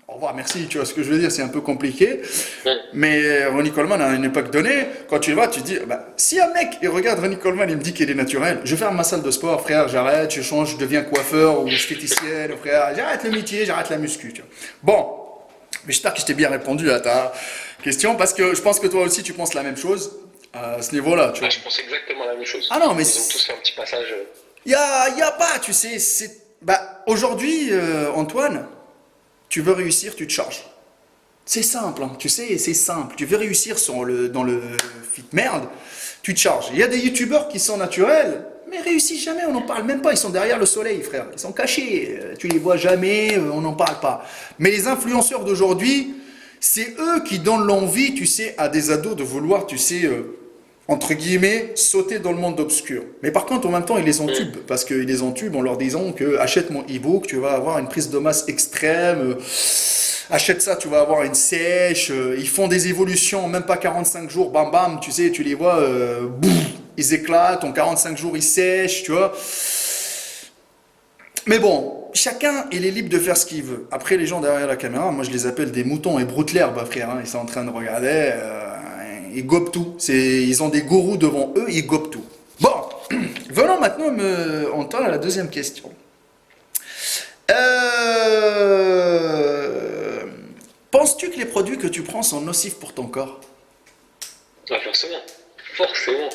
au revoir, merci, tu vois ce que je veux dire, c'est un peu compliqué.
Ouais.
Mais Ronnie Coleman, à une époque donnée, quand tu le vois, tu te dis, bah, si un mec, il regarde Ronnie Coleman, il me dit qu'il est naturel, je ferme ma salle de sport, frère, j'arrête, je change, je deviens coiffeur ou esthéticienne, frère, j'arrête le métier, j'arrête la muscu, tu vois. Bon, mais j'espère que je t'ai bien répondu à ta question, parce que je pense que toi aussi, tu penses la même chose à ce niveau-là, tu
Ah,
vois.
je pense exactement la même chose.
Ah non, mais
Ils ont tous fait un petit passage.
y a pas, tu sais, c'est... Bah, aujourd'hui, Antoine, tu veux réussir, tu te charges. C'est simple, hein, tu sais, c'est simple. Tu veux réussir dans le fit merde, tu te charges. Il y a des youtubeurs qui sont naturels, mais réussissent jamais, on n'en parle même pas. Ils sont derrière le soleil, frère. Ils sont cachés, tu les vois jamais, on n'en parle pas. Mais les influenceurs d'aujourd'hui, c'est eux qui donnent l'envie, tu sais, à des ados de vouloir, tu sais, entre guillemets, sauter dans le monde obscur. Mais par contre, en même temps, ils les entubent, parce qu'ils les entubent en leur disant que achète mon e-book, tu vas avoir une prise de masse extrême, achète ça, tu vas avoir une sèche, ils font des évolutions, même pas 45 jours, bam bam, tu sais, tu les vois, boum, ils éclatent, en 45 jours ils sèchent, tu vois. Mais bon, chacun, il est libre de faire ce qu'il veut. Après, les gens derrière la caméra, moi je les appelle des moutons et broutent l'herbe, bah, frère, hein. Ils sont en train de regarder, ils gobent tout. Ils ont des gourous devant eux, ils gobent tout. Bon, venons maintenant, Antoine, à la deuxième question. Penses-tu que les produits que tu prends sont nocifs pour ton corps?
Ah, forcément. Forcément.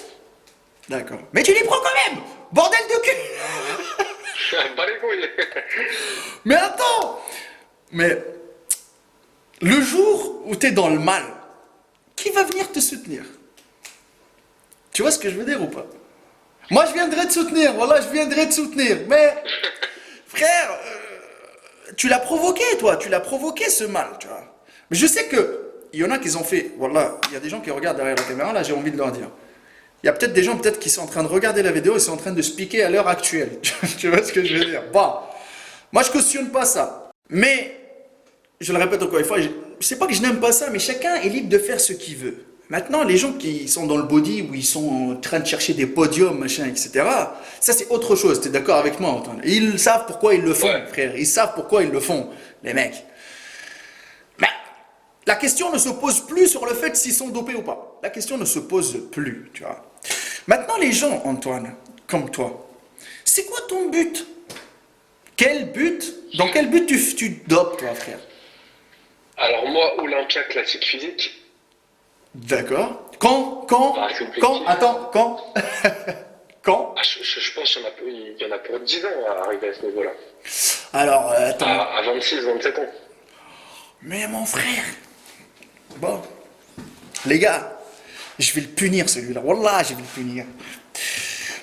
D'accord. Mais tu les prends quand même! Bordel de cul!
Pas les couilles.
Mais attends! Mais le jour où tu es dans le mal, qui va venir te soutenir? Tu vois ce que je veux dire ou pas? Moi, je viendrai te soutenir, voilà, je viendrai te soutenir. Mais, frère, tu l'as provoqué, toi, tu l'as provoqué ce mal, tu vois. Mais je sais que il y en a qui ont fait, voilà, il y a des gens qui regardent derrière la caméra, là, j'ai envie de leur dire. Il y a peut-être des gens peut-être qui sont en train de regarder la vidéo et sont en train de se piquer à l'heure actuelle. Tu vois ce que je veux dire? Bon, moi, je cautionne pas ça. Mais, je le répète encore une fois, sais pas que je n'aime pas ça, mais chacun est libre de faire ce qu'il veut. Maintenant, les gens qui sont dans le body, où ils sont en train de chercher des podiums, machin, etc., ça c'est autre chose, tu es d'accord avec moi, Antoine? Ils savent pourquoi ils le font,
Ouais.
frère, ils savent pourquoi ils le font, les mecs. Mais la question ne se pose plus sur le fait s'ils sont dopés ou pas. La question ne se pose plus, tu vois. Maintenant, les gens, Antoine, comme toi, c'est quoi ton but? Quel but? Dans quel but tu dopes, toi, frère?
Alors moi, Olympia classique physique,
D'accord.
bah, c'est
Quand,
objectif.
attends, quand, quand?
Ah, je pense qu'il y en a pour 10 ans à arriver à ce niveau-là.
Alors, attends.
À 26, 27 ans.
Mais mon frère, bon, les gars, je vais le punir celui-là. Wallah, je vais le punir.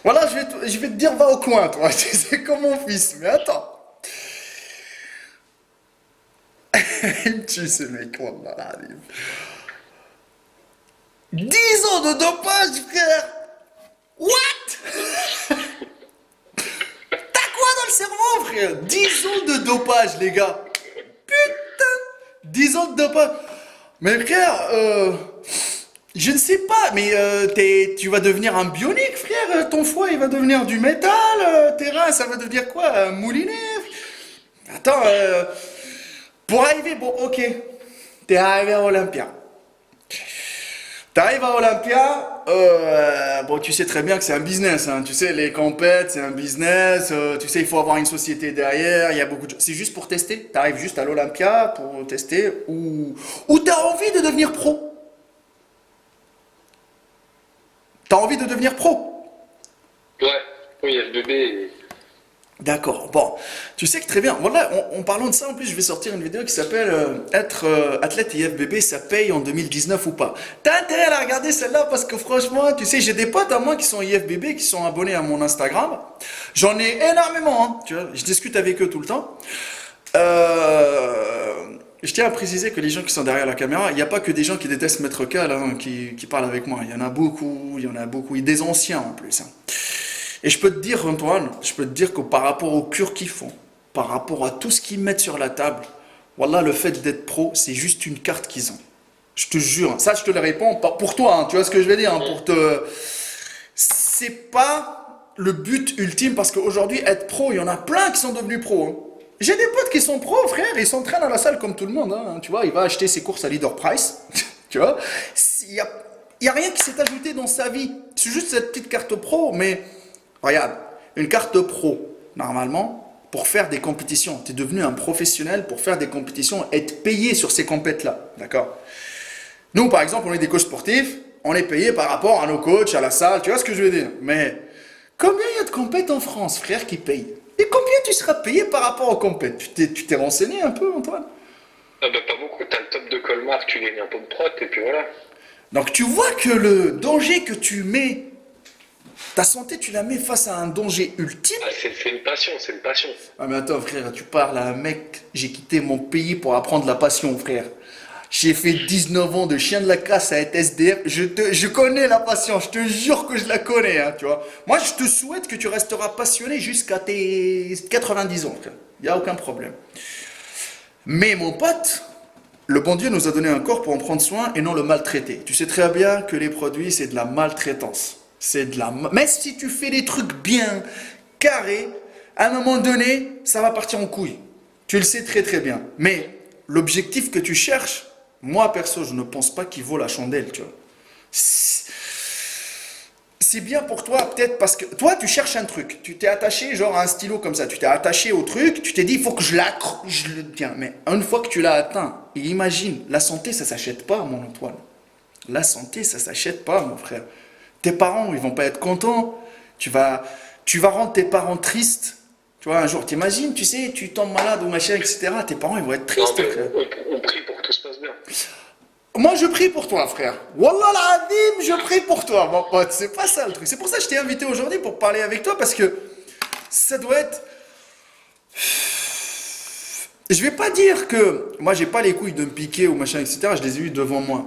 Voilà, je vais te dire, va au coin, toi. C'est comme mon fils. Mais attends. Il me tue ce mec, wallah. 10 ans de dopage, frère. What? T'as quoi dans le cerveau, frère? 10 ans de dopage, les gars. Putain, 10 ans de dopage. Mais frère, je ne sais pas, mais tu vas devenir un bionique, frère. Ton foie, il va devenir du métal. Tes reins, ça va devenir quoi? Un moulinet? Attends, pour arriver, bon, ok. T'es arrivé à Olympia. T'arrives à Olympia, bon, tu sais très bien que c'est un business, hein. Tu sais, les compètes, c'est un business. Tu sais, il faut avoir une société derrière. Il y a beaucoup de... C'est juste pour tester. T'arrives juste à l'Olympia pour tester ou t'as envie de devenir pro. T'as envie de devenir pro.
Ouais, oui, FBB.
D'accord. Bon, tu sais que très bien. Voilà, en parlant de ça, en plus, je vais sortir une vidéo qui s'appelle Être athlète IFBB, ça paye en 2019 ou pas. T'as intérêt à la regarder celle-là parce que franchement, tu sais, j'ai des potes à moi qui sont IFBB, qui sont abonnés à mon Instagram. J'en ai énormément, hein, tu vois. Je discute avec eux tout le temps. Je tiens à préciser que les gens qui sont derrière la caméra, il n'y a pas que des gens qui détestent Maître Cal, hein, qui parlent avec moi. Il y en a beaucoup, il y en a beaucoup. Et des anciens en plus, hein. Et je peux te dire, Antoine, je peux te dire que par rapport aux cures qu'ils font, par rapport à tout ce qu'ils mettent sur la table, voilà, le fait d'être pro, c'est juste une carte qu'ils ont. Je te jure, ça je te le réponds pas pour toi, hein, tu vois ce que je veux dire, hein, pour te... C'est pas le but ultime parce qu'aujourd'hui, être pro, il y en a plein qui sont devenus pros, hein. J'ai des potes qui sont pros, frère, ils s'entraînent à la salle comme tout le monde, hein. Tu vois, il va acheter ses courses à Leader Price. Tu vois, il y a rien qui s'est ajouté dans sa vie. C'est juste cette petite carte pro, mais regarde, une carte pro, normalement, pour faire des compétitions. Tu es devenu un professionnel pour faire des compétitions, être payé sur ces compètes-là. D'accord? Nous, par exemple, on est des coachs sportifs, on est payé par rapport à nos coachs, à la salle, tu vois ce que je veux dire? Mais combien il y a de compètes en France, frère, qui payent? Et combien tu seras payé par rapport aux compètes? Tu t'es renseigné un peu, Antoine?
Ah bah pas beaucoup, t'as le top de Colmar, tu gagnes un peu de prot, et puis voilà.
Donc tu vois que le danger que tu mets, ta santé, tu la mets face à un danger ultime.
Ah, c'est une passion, c'est une passion.
Ah mais attends frère, tu parles à un mec, j'ai quitté mon pays pour apprendre la passion frère. J'ai fait 19 ans de chien de la casse à être SDF, je connais la passion, je te jure que je la connais, hein, tu vois. Moi je te souhaite que tu resteras passionné jusqu'à tes 90 ans frère, il n'y a aucun problème. Mais mon pote, le bon Dieu nous a donné un corps pour en prendre soin et non le maltraiter. Tu sais très bien que les produits, c'est de la maltraitance. Mais si tu fais des trucs bien, carrés, à un moment donné, ça va partir en couille. Tu le sais très très bien. Mais l'objectif que tu cherches, moi perso, je ne pense pas qu'il vaut la chandelle, tu vois. C'est bien pour toi, peut-être parce que toi, tu cherches un truc. Tu t'es attaché, genre à un stylo comme ça. Tu t'es attaché au truc. Tu t'es dit, il faut que je le tiens. Mais une fois que tu l'as atteint, et imagine, la santé, ça s'achète pas, mon Antoine. La santé, ça s'achète pas, mon frère. Tes parents, ils vont pas être contents. Tu vas rendre tes parents tristes. Tu vois, un jour, t'imagines, tu sais, tu tombes malade ou machin, etc. Tes parents, ils vont être
Non,
tristes,
mais
frère.
on prie pour que tout se passe bien.
Moi, je prie pour toi, frère. Wallah l'azim, je prie pour toi, mon pote. C'est pas ça le truc. C'est pour ça que je t'ai invité aujourd'hui pour parler avec toi parce que ça doit être. Je vais pas dire que moi, j'ai pas les couilles de me piquer ou machin, etc. Je les ai eu devant moi.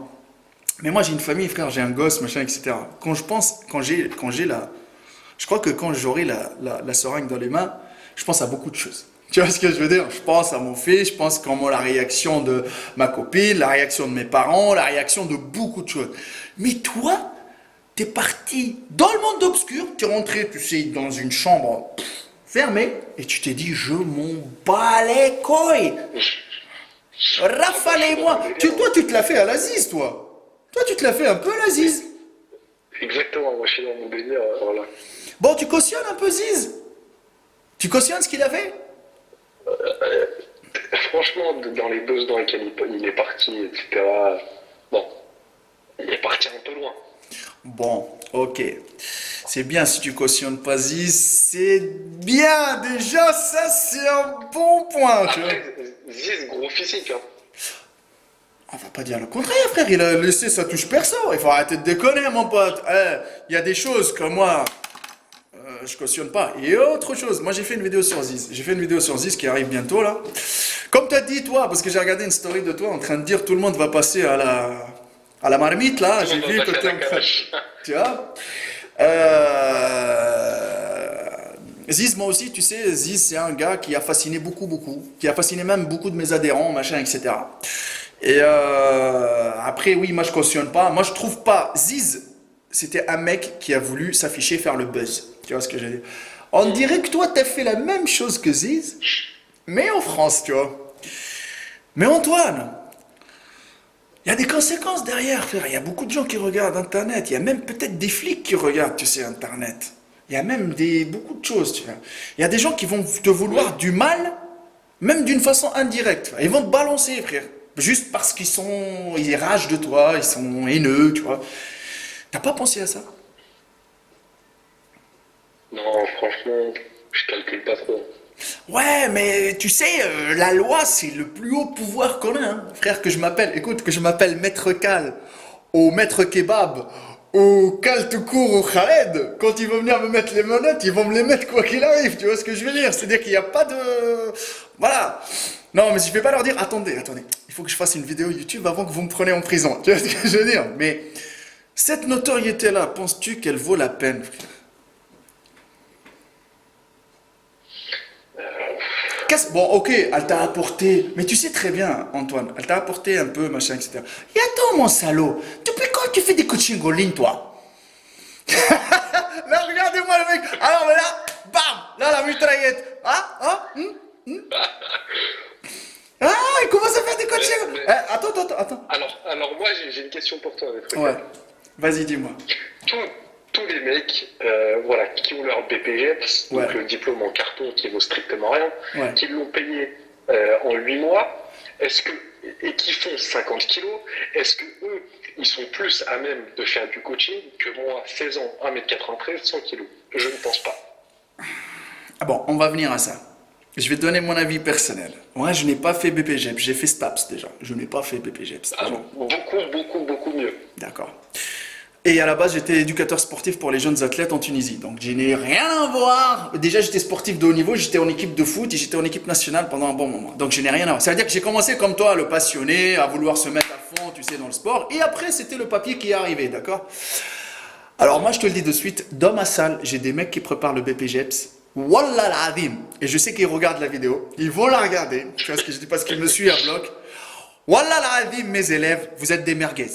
Mais moi, j'ai une famille, frère, j'ai un gosse, machin, etc. Quand je pense, quand j'ai la. Je crois que quand j'aurai la seringue dans les mains, je pense à beaucoup de choses. Tu vois ce que je veux dire? Je pense à mon fils, je pense comment la réaction de ma copine, la réaction de mes parents, la réaction de beaucoup de choses. Mais toi, t'es parti dans le monde obscur, t'es rentré, tu sais, dans une chambre fermée, et tu t'es dit, je m'en bats les couilles. Rafalez-moi. Toi, tu te l'as fait à l'Aziz, toi. Toi, tu te l'as fait un peu à l'Aziz.
Exactement, moi je suis dans mon délire, voilà.
Bon, tu cautionnes un peu Ziz. Tu cautionnes ce qu'il a fait?
Franchement, dans les doses dans lesquelles il est parti, etc. Bon, il est parti un peu loin.
Bon, ok. C'est bien si tu cautionnes pas Ziz. C'est bien. Déjà, ça, c'est un bon point. Tu vois.
Après, Ziz, gros physique, hein.
On va pas dire le contraire, frère. Il a laissé sa touche perso. Il faut arrêter de déconner, mon pote. Il y a des choses que moi, je cautionne pas. Et autre chose, moi j'ai fait une vidéo sur Ziz. J'ai fait une vidéo sur Ziz qui arrive bientôt là. Comme tu as dit toi, parce que j'ai regardé une story de toi en train de dire tout le monde va passer à la marmite là.
Tout le
J'ai
monde
vu
va
que
passer
tu
à
es
la
en train.
calache.
Tu vois? Ziz, moi aussi, tu sais, Ziz, c'est un gars qui a fasciné beaucoup, beaucoup, qui a fasciné même beaucoup de mes adhérents, machin, etc. Et après, oui, moi je cautionne pas. Moi je trouve pas. Ziz, c'était un mec qui a voulu s'afficher, faire le buzz. Tu vois ce que je veux dire? On dirait que toi, t'as fait la même chose que Ziz, mais en France, tu vois. Mais Antoine, il y a des conséquences derrière, frère. Il y a beaucoup de gens qui regardent Internet. Il y a même peut-être des flics qui regardent, tu sais, Internet. Il y a même beaucoup de choses, tu vois. Il y a des gens qui vont te vouloir du mal, même d'une façon indirecte. Ils vont te balancer, frère. Juste parce ils ragent de toi, ils sont haineux, tu vois. T'as pas pensé à ça?
Non, franchement, je calcule pas trop.
Ouais, mais tu sais, la loi, c'est le plus haut pouvoir qu'on a, hein. Frère, que je m'appelle Maître Cal, au Maître Kebab, au Cal tout court, au Khaled, quand ils vont venir me mettre les menottes, ils vont me les mettre quoi qu'il arrive, tu vois ce que je veux dire? C'est-à-dire qu'il n'y a pas de. Voilà. Non, mais je vais pas leur dire, attendez, il faut que je fasse une vidéo YouTube avant que vous me preniez en prison, tu vois ce que je veux dire? Mais cette notoriété-là, penses-tu qu'elle vaut la peine, frère? Bon, ok, elle t'a apporté, mais tu sais très bien, Antoine, elle t'a apporté un peu, machin, etc. Et attends, mon salaud, depuis quand tu fais des coachings en ligne, toi? Là, regardez-moi le mec. Alors, mais là, bam, là, la mitraillette. Ah, ah, Ah, il commence à faire des coachings.
Mais-
Attends.
alors moi, j'ai une question pour toi, Maître
Ouais,
Kal.
vas-y, dis-moi.
Tous, tous les mecs voilà, qui ont leur BPGEPS,
Ouais,
donc le diplôme en carton qui vaut strictement rien,
ouais.
qui l'ont payé en 8 mois, est-ce que, et qui font 50 kilos, est-ce que eux, ils sont plus à même de faire du coaching que moi, 16 ans, 1m93, 100 kilos? Je ne pense pas.
Ah bon, on va venir à ça. Je vais te donner mon avis personnel. Moi, je n'ai pas fait BPGEPS, j'ai fait STAPS déjà. Je n'ai pas fait BPGEPS
Ah,
déjà.
beaucoup mieux.
D'accord. Et à la base, j'étais éducateur sportif pour les jeunes athlètes en Tunisie. Donc, je n'ai rien à voir. Déjà, j'étais sportif de haut niveau, j'étais en équipe de foot et j'étais en équipe nationale pendant un bon moment. Donc, je n'ai rien à voir. Ça veut dire que j'ai commencé comme toi, le passionné, à vouloir se mettre à fond, tu sais, dans le sport. Et après, c'était le papier qui est arrivé, d'accord? Alors, moi, je te le dis de suite, dans ma salle, j'ai des mecs qui préparent le BPGEPS. Wallah l'azim. Et je sais qu'ils regardent la vidéo. Ils vont la regarder. Tu vois ce que je dis parce qu'ils me suivent à bloc. Wallah l'azim, mes élèves, vous êtes des merguez.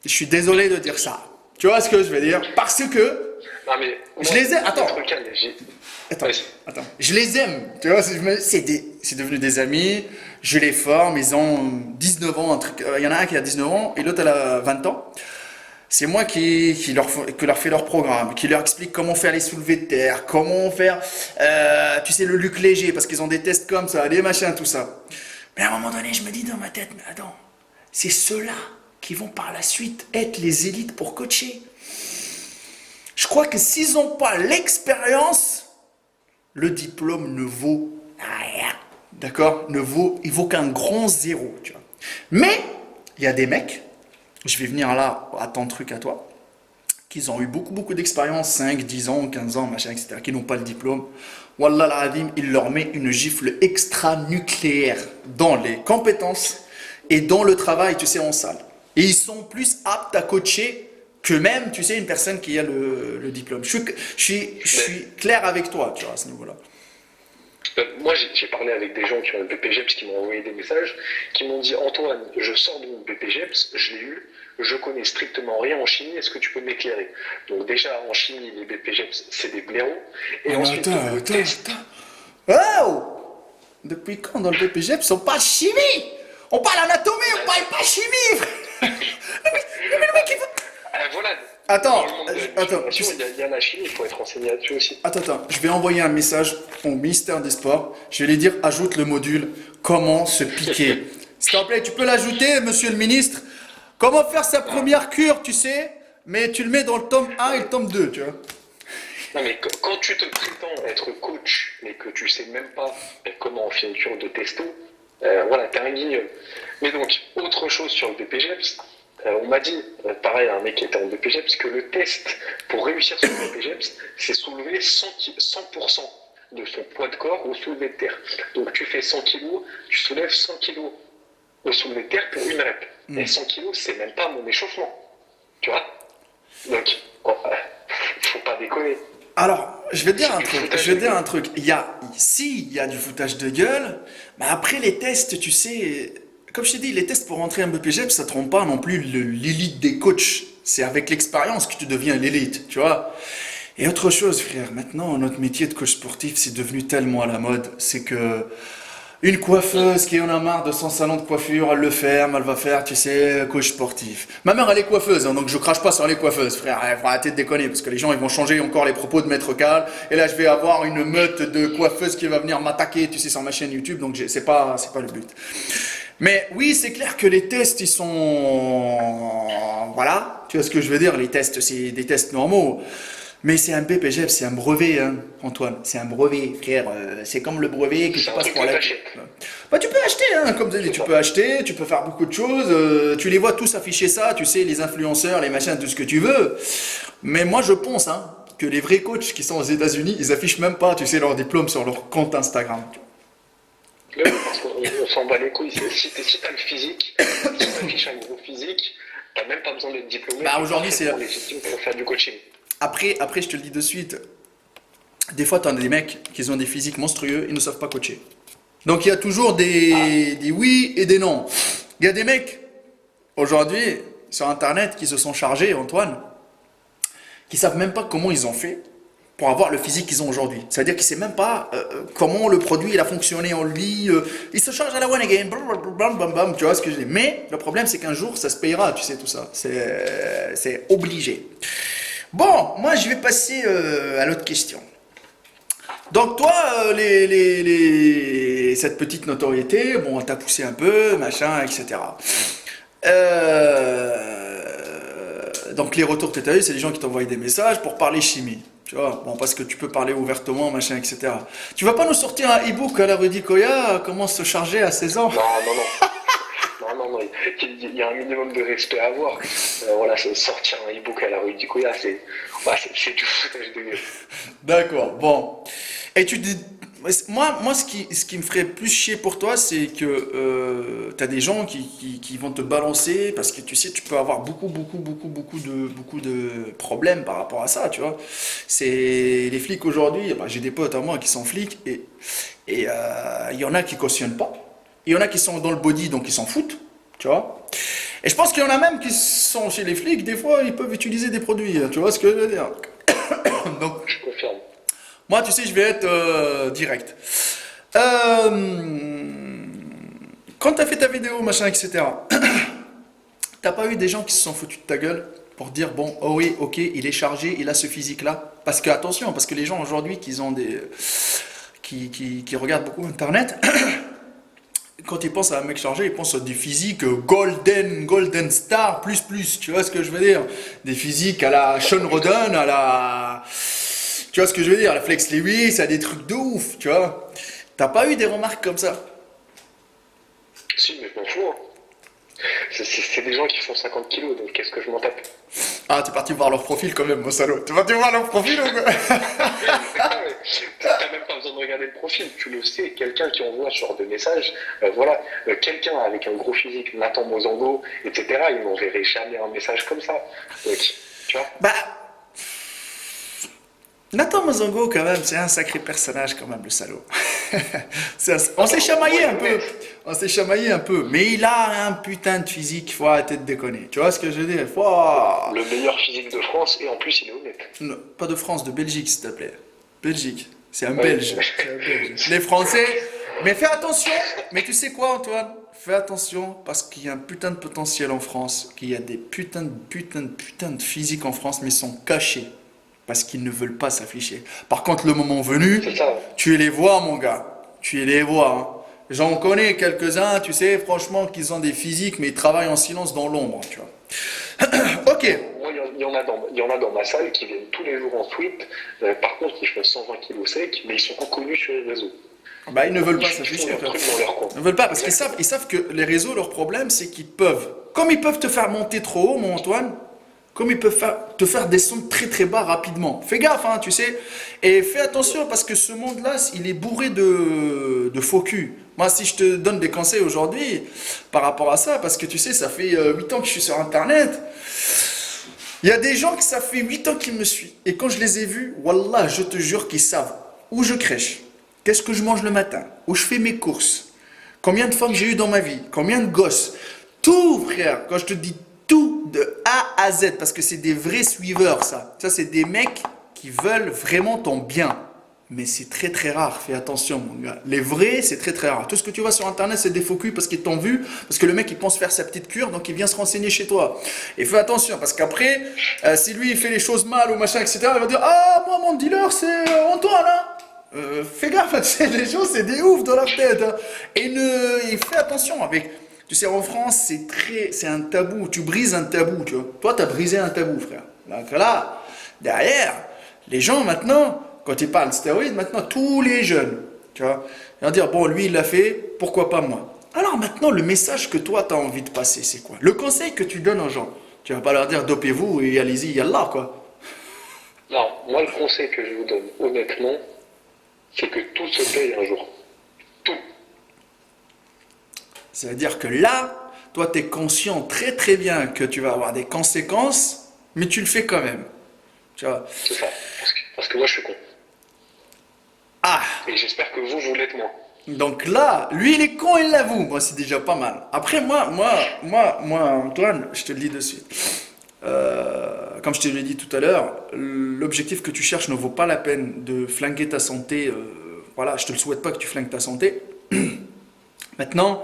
Je suis désolé de dire ça. Tu vois ce que je veux dire? Parce que
Non mais, moi,
je les ai. Attends,
Maître Kal,
attends,
vas-y.
attends. Je les aime. Tu vois, c'est devenu des amis. Je les forme. Ils ont 19 ans. Il y en a un qui a 19 ans et l'autre elle a 20 ans. C'est moi qui leur fais leur programme, qui leur explique comment faire les soulevés de terre, comment faire, tu sais, le luc léger, parce qu'ils ont des tests comme ça, des machins, tout ça. Mais à un moment donné, je me dis dans ma tête, mais attends, c'est ceux-là qui vont par la suite être les élites pour coacher. Je crois que s'ils n'ont pas l'expérience, le diplôme ne vaut rien. D'accord? Il vaut qu'un grand zéro, tu vois. Mais, il y a des mecs, je vais venir là à ton truc à toi, qui ont eu beaucoup d'expérience, 5, 10 ans, 15 ans, machin, etc., qui n'ont pas le diplôme. Wallah l'azim, il leur met une gifle extra-nucléaire dans les compétences et dans le travail, tu sais, en salle. Et ils sont plus aptes à coacher que même, tu sais, une personne qui a le diplôme. Je suis clair avec toi, tu vois, à ce niveau-là.
Moi, j'ai parlé avec des gens qui ont le BPGEPS, qui m'ont envoyé des messages, qui m'ont dit Antoine, je sors de mon BPGEPS, je l'ai eu, je connais strictement rien en chimie, est-ce que tu peux m'éclairer? Donc, déjà, en chimie, les BPGEPS, c'est des blaireaux. Et
Oh,
ensuite, le test.
Oh! Depuis quand dans le BPGEPS on parle chimie? On parle anatomie, on parle pas chimie! Mais le mec, il veut...
Voilà.
Attends,
Dans le monde de
attends,
l'information, il y a la chimie, il faut être renseigné là-dessus aussi.
attends, je vais envoyer un message au ministère des Sports. Je vais lui dire, ajoute le module comment se piquer. S'il te plaît, tu peux l'ajouter, monsieur le ministre? Comment faire sa première cure, tu sais? Mais tu le mets dans le tome 1 et le tome 2, tu vois.
Non, mais quand tu te prétends être coach, mais que tu sais même pas comment on fait une cure de testo, voilà, t'es un guignol. Mais donc, autre chose sur le BPGEPS, on m'a dit, pareil, un mec qui était en BPGEPS, que le test pour réussir sur le BPGEPS, c'est soulever 100% de son poids de corps au soulevé de terre. Donc, tu fais 100 kilos, tu soulèves 100 kilos au soulevé de terre pour une rep. Et 100 kilos, c'est même pas mon échauffement. Tu vois? Donc, faut pas déconner.
Alors, je vais te dire un
Du
truc.
foutage
Je vais
de
te dire
gueule.
un truc. Il y a du foutage de gueule, mais après les tests, tu sais, comme je t'ai dit, les tests pour rentrer en BPGEP, ça te rend pas non plus l'élite des coachs. C'est avec l'expérience que tu deviens l'élite, tu vois. Et autre chose, frère, maintenant, notre métier de coach sportif, c'est devenu tellement à la mode. C'est que une coiffeuse qui en a marre de son salon de coiffure, elle le ferme, elle va faire, tu sais, coach sportif. Ma mère, elle est coiffeuse, hein, donc je crache pas sur les coiffeuses, frère. Faut arrêter de déconner, parce que les gens, ils vont changer encore les propos de Maître Kal. Et là, je vais avoir une meute de coiffeuses qui va venir m'attaquer, tu sais, sur ma chaîne YouTube, donc c'est pas le but. Mais oui, c'est clair que les tests, ils sont... Voilà, tu vois ce que je veux dire, les tests, c'est des tests normaux. Mais c'est un BPGEP, c'est un brevet, hein, Antoine. C'est un brevet, frère. C'est comme le brevet que tu
C'est un
passes
truc
pour
que
la...
t'achètes.
Bah, tu peux acheter, hein, comme tu dis,
C'est
tu
ça.
peux acheter, tu peux faire beaucoup de choses. Tu les vois tous afficher ça, tu sais, les influenceurs, les machins, tout ce que tu veux. Mais moi, je pense, hein, que les vrais coachs qui sont aux États-Unis, ils affichent même pas, tu sais, leur diplôme sur leur compte Instagram.
Mais oui, parce qu'on s'en bat les couilles. Si t'as le physique, si t'affiches un gros physique, t'as même pas besoin d'être diplômé.
Bah,
t'es
aujourd'hui, c'est...
parfaitement légitime pour faire du coaching.
Après, je te le dis de suite, des fois, tu as des mecs qui ont des physiques monstrueux, ils ne savent pas coacher. Donc, il y a toujours des oui et des non. Il y a des mecs, aujourd'hui, sur Internet, qui se sont chargés, Antoine, qui savent même pas comment ils ont fait pour avoir le physique qu'ils ont aujourd'hui. C'est-à-dire qu'ils ne savent même pas comment le produit il a fonctionné en lui. Il se charge à la one again. Bam, bam, bam, tu vois ce que je dis. Mais le problème, c'est qu'un jour, ça se payera, tu sais, tout ça. C'est obligé. Bon, moi, je vais passer à l'autre question. Donc toi, cette petite notoriété, bon, t'as poussé un peu, machin, etc. Donc les retours que tu as eu, c'est les gens qui t'envoient des messages pour parler chimie. Tu vois, bon, parce que tu peux parler ouvertement, machin, etc. Tu vas pas nous sortir un e-book à la Rudy Koya, comment se charger à 16 ans?
Non, non, non. Non, non, non, il y a un minimum de respect à avoir. Voilà, sortir un e-book à la rue du Koya, c'est du foutage de gueule.
D'accord, bon. Et tu dis, moi ce qui me ferait plus chier pour toi, c'est que tu as des gens qui vont te balancer parce que tu sais, tu peux avoir beaucoup de problèmes par rapport à ça, tu vois. C'est les flics aujourd'hui, bah, j'ai des potes à moi qui sont flics et il y en a qui cautionnent pas. Il y en a qui sont dans le body, donc ils s'en foutent, tu vois. Et je pense qu'il y en a même qui sont chez les flics, des fois ils peuvent utiliser des produits, tu vois ce que je veux dire. Donc,
Je confirme.
moi, tu sais, je vais être direct. Euh, Quand tu as fait ta vidéo, machin, etc., t'as pas eu des gens qui se sont foutus de ta gueule pour dire, bon, oh oui, ok, il est chargé, il a ce physique-là. Parce que, attention, parce que les gens aujourd'hui qui regardent beaucoup Internet, quand ils pensent à un mec chargé, ils pensent à des physiques golden star, plus, tu vois ce que je veux dire? Des physiques à la Sean Roden, à la... Tu vois ce que je veux dire? La Flex Lewis, à des trucs de ouf, tu vois? T'as pas eu des remarques comme ça?
Si, mais je m'en fous, hein. C'est des gens qui font 50 kilos, donc qu'est-ce que je m'en tape?
Ah, t'es parti voir leur profil quand même, mon salaud. T'es parti voir leur profil ou quoi?
T'as même pas besoin de regarder le profil, tu le sais. Quelqu'un qui envoie ce genre de message, voilà, quelqu'un avec un gros physique, Nathan Mozango, etc., il m'enverrait jamais un message comme ça. Donc, tu vois?
Bah, Nathan Mozongo, quand même, c'est un sacré personnage, quand même, le salaud. On s'est chamaillé un peu. On s'est chamaillé un peu. Mais il a un putain de physique, faut arrêter de déconner. Tu vois ce que je veux dire?
Le meilleur physique de France, et en plus, il est honnête.
Non, pas de France, de Belgique, s'il te plaît. Belgique. C'est un
Ouais,
Belge. C'est un Belge. Les Français. Mais fais attention. Mais tu sais quoi, Antoine? Fais attention parce qu'il y a un putain de potentiel en France. Qu'il y a des putains de physiques en France, mais ils sont cachés. Parce qu'ils ne veulent pas s'afficher. Par contre, le moment venu,
c'est ça.
tu les vois, mon gars. Tu les vois. Hein. J'en connais quelques-uns, tu sais, franchement, qui ont des physiques, mais ils travaillent en silence dans l'ombre, tu vois. Ok.
Moi, il y en a dans ma salle qui viennent tous les jours en suite. Par contre, ils font 120 kilos secs, mais ils sont inconnus sur les réseaux.
Bah, ils ne veulent pas
Ils font
s'afficher.
leur truc dans leur coin.
Ils ne veulent pas, parce qu'ils savent que les réseaux, leur problème, c'est qu'ils peuvent, comme ils peuvent te faire monter trop haut, mon Antoine, comme ils peuvent te faire descendre très très bas rapidement. Fais gaffe, hein, tu sais. Et fais attention, parce que ce monde-là, il est bourré de faux culs. Moi, si je te donne des conseils aujourd'hui par rapport à ça, parce que tu sais, ça fait 8 ans que je suis sur Internet, il y a des gens que ça fait 8 ans qu'ils me suivent. Et quand je les ai vus, Wallah, je te jure qu'ils savent où je crèche, qu'est-ce que je mange le matin, où je fais mes courses, combien de femmes j'ai eu dans ma vie, combien de gosses. Tout, frère, quand je te dis tout de A à Z, parce que c'est des vrais suiveurs, ça. Ça, c'est des mecs qui veulent vraiment ton bien. Mais c'est très très rare, fais attention mon gars. Les vrais, c'est très très rare. Tout ce que tu vois sur internet, c'est des faux culs parce qu'ils t'ont vu, parce que le mec il pense faire sa petite cure, donc il vient se renseigner chez toi. Et fais attention, parce qu'après, si lui il fait les choses mal ou machin, etc., il va dire, ah, moi mon dealer c'est Antoine, hein. Fais gaffe, tu sais, les gens c'est des oufs dans leur tête. Hein. Et fais attention avec. Tu sais, en France, c'est un tabou. Tu brises un tabou, tu vois. Toi, tu as brisé un tabou, frère. Donc là, derrière, les gens maintenant, quand ils parlent de stéroïdes, maintenant, tous les jeunes, tu vois, ils vont dire, bon, lui, il l'a fait, pourquoi pas moi? Alors maintenant, le message que toi, tu as envie de passer, c'est quoi? Le conseil que tu donnes aux gens. Tu vas pas leur dire, dopez-vous et allez-y, yallah, quoi.
Non, moi, le conseil que je vous donne, honnêtement, c'est que tout se paye un jour. Tout.
C'est-à-dire que là, toi, tu es conscient très très bien que tu vas avoir des conséquences, mais tu le fais quand même. Tu vois?
C'est ça. Parce que moi, je suis con.
Ah!
Et j'espère que vous l'êtes moins.
Donc là, lui, il est con, il l'avoue. Moi, c'est déjà pas mal. Après, moi, Antoine, je te le dis de suite. Comme je te l'ai dit tout à l'heure, l'objectif que tu cherches ne vaut pas la peine de flinguer ta santé. Voilà, je te le souhaite pas que tu flingues ta santé. Maintenant,